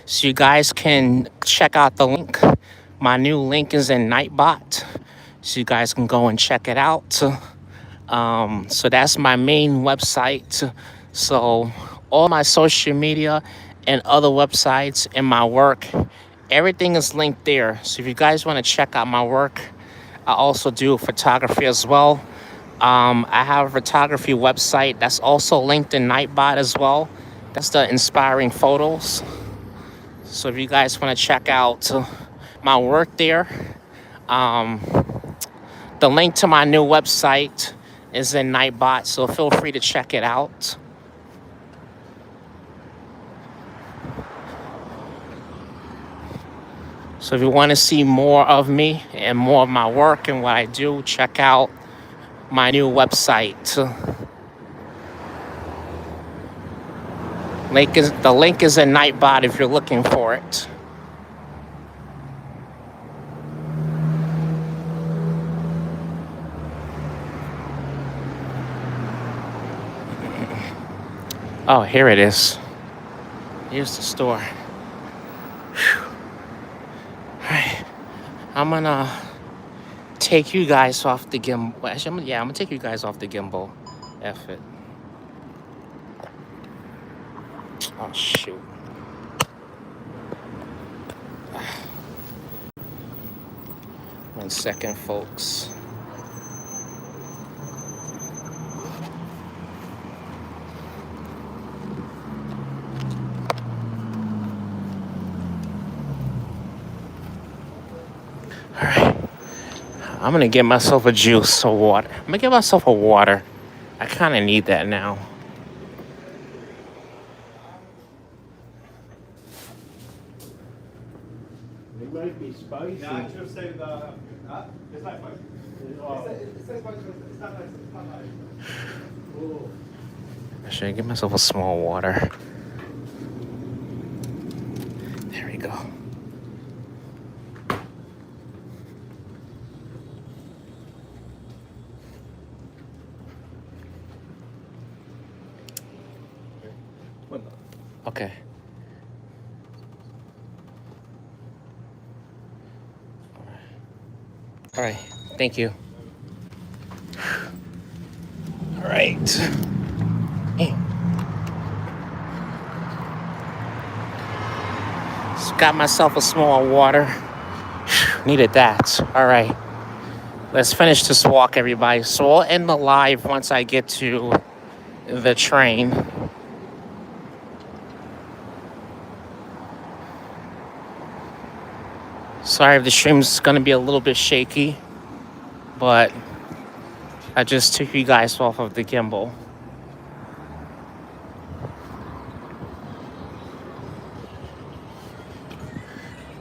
So you guys can check out the link. My new link is in Nightbot. So you guys can go and check it out. So that's my main website. So all my social media and other websites and my work, everything is linked there. So if you guys want to check out my work, I also do photography as well. I have a photography website that's also linked in Nightbot as well. That's the Inspiring Photos. So if you guys want to check out my work there, um, the link to my new website is in Nightbot, so feel free to check it out. So if you want to see more of me and more of my work and what I do, check out my new website. The link is in Nightbot if you're looking for it. Oh, here it is. Here's the store. Whew. All right, I'm gonna take you guys off the gimbal. Actually, I'm gonna take you guys off the gimbal. F it. Oh shoot. 1 second, folks. All right. I'm gonna get myself a juice or water. I'm gonna get myself a water. I kind of need that now. It might be spicy. Yeah, I should have saved the. It's not spicy. It says spicy, but it's not nice. It's not nice. Oh. I should get myself a small water. There we go. Okay. All right. Thank you. All right. Hey. Just got myself a small water. Needed that. All right. Let's finish this walk, everybody. So I'll end the live once I get to the train. Sorry if the stream's gonna be a little bit shaky, but I just took you guys off of the gimbal.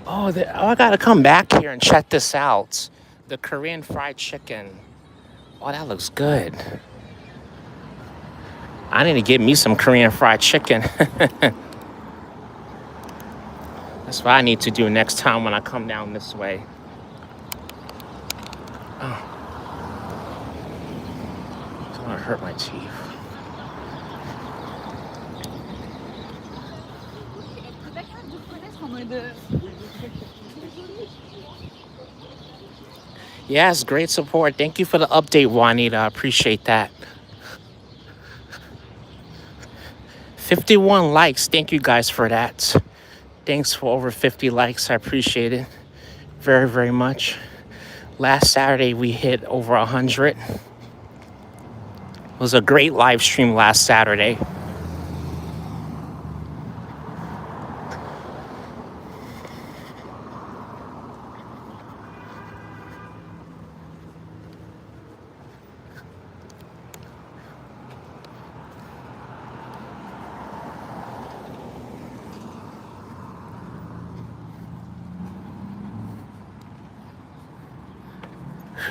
Oh, I gotta come back here and check this out. The Korean fried chicken. Oh, that looks good. I need to get me some Korean fried chicken. That's what I need to do next time when I come down this way. Oh. Don't want to hurt my teeth. Yes, great support. Thank you for the update, Juanita. I appreciate that. 51 likes. Thank you guys for that. Thanks for over 50 likes. I appreciate it very, very much. Last Saturday, we hit over 100. It was a great live stream last Saturday.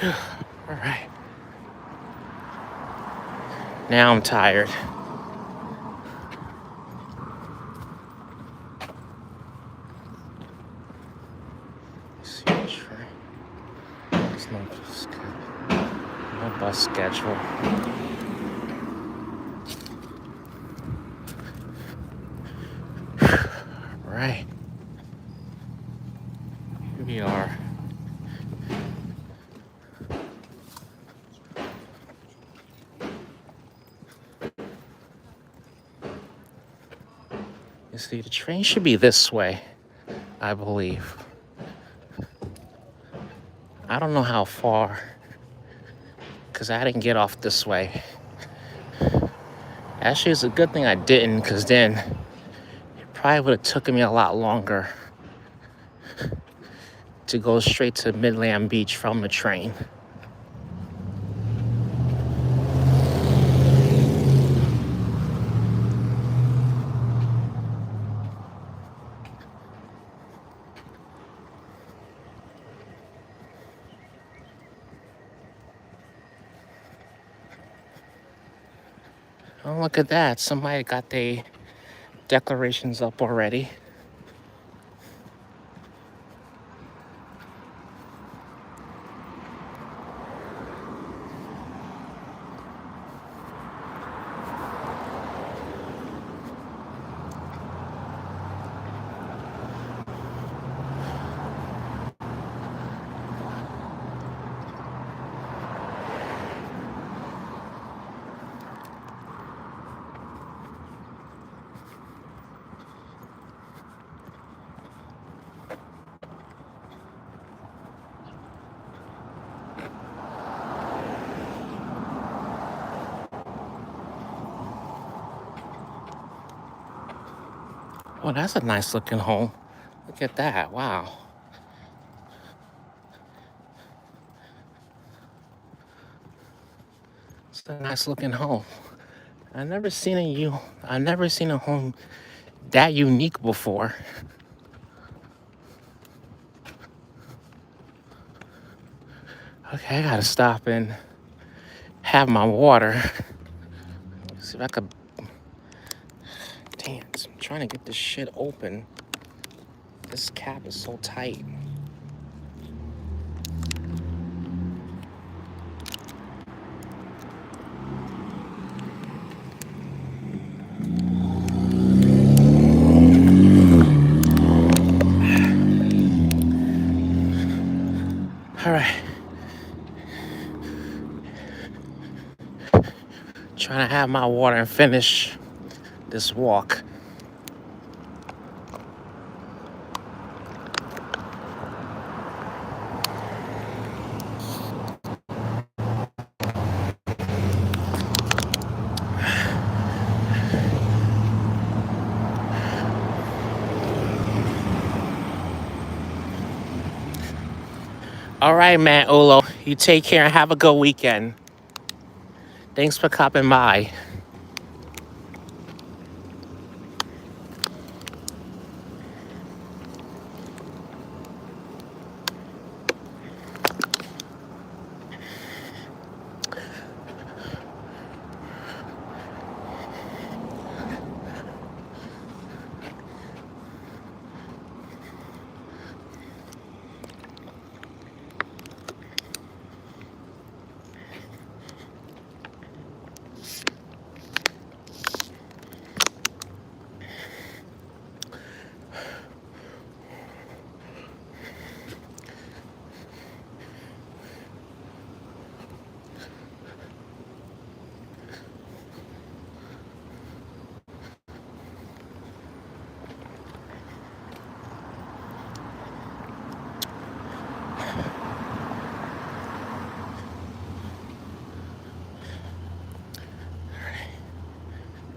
All right. Now I'm tired. Let's see the train. There's no bus schedule. All right. Here we are. See, the train should be this way, I believe. I don't know how far, because I didn't get off this way. Actually, it's a good thing I didn't, because then it probably would have taken me a lot longer to go straight to Midland Beach from the train. Oh, look at that. Somebody got their declarations up already. Oh, that's a nice looking home. Look at that. Wow. It's a nice looking home. I've never seen a home that unique before. Okay, I gotta stop and have my water. See if I could. Damn, I'm trying to get this shit open. This cap is so tight. All right. Trying to have my water and finish this walk. All right, man, Ulo. You take care and have a good weekend. Thanks for stopping by.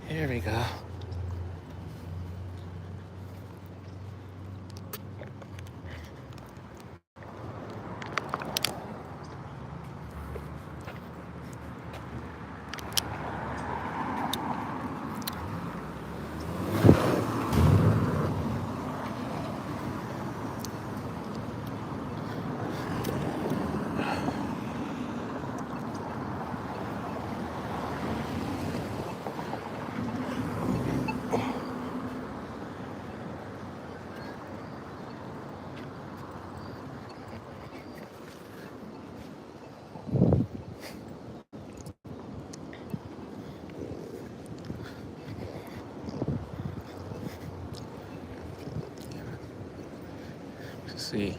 Here we go. Let's see.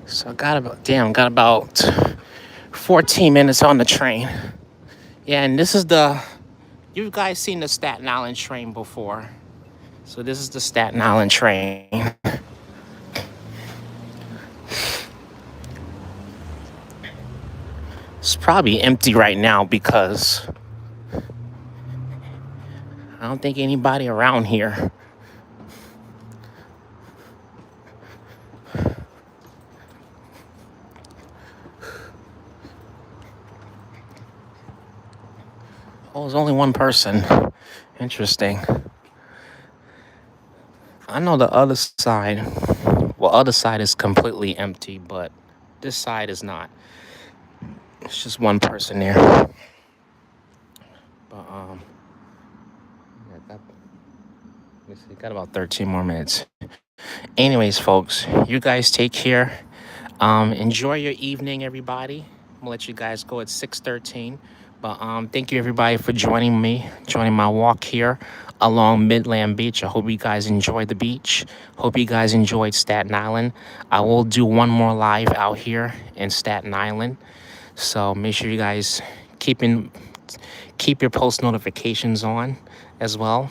So I got about 14 minutes on the train. Yeah, and this is you guys seen the Staten Island train before. So this is the Staten Island train. probably empty right now because I don't think anybody around here. Oh, there's only one person. Interesting. I know the other side. Well, other side is completely empty, but this side is not. It's just one person there. But yeah, let's see, got about 13 more minutes. Anyways, folks, you guys take care. Enjoy your evening, everybody. I'm gonna let you guys go at 6:13. But thank you everybody for joining my walk here along Midland Beach. I hope you guys enjoyed the beach. Hope you guys enjoyed Staten Island. I will do one more live out here in Staten Island. So make sure you guys keep your post notifications on as well.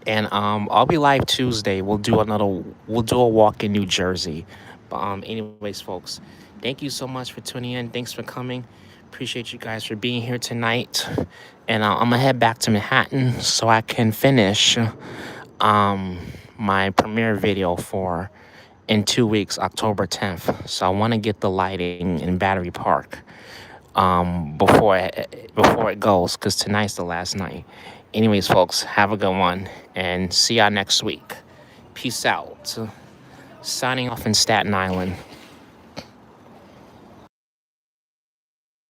And I'll be live Tuesday. We'll do a walk in New Jersey. But anyways, folks, thank you so much for tuning in. Thanks for coming. Appreciate you guys for being here tonight. And I'm gonna head back to Manhattan so I can finish my premiere video for in 2 weeks, October 10th. So I want to get the lighting in Battery Park before it goes, because tonight's the last night. Anyways, folks, have a good one and see y'all next week. Peace out. Signing off in Staten Island.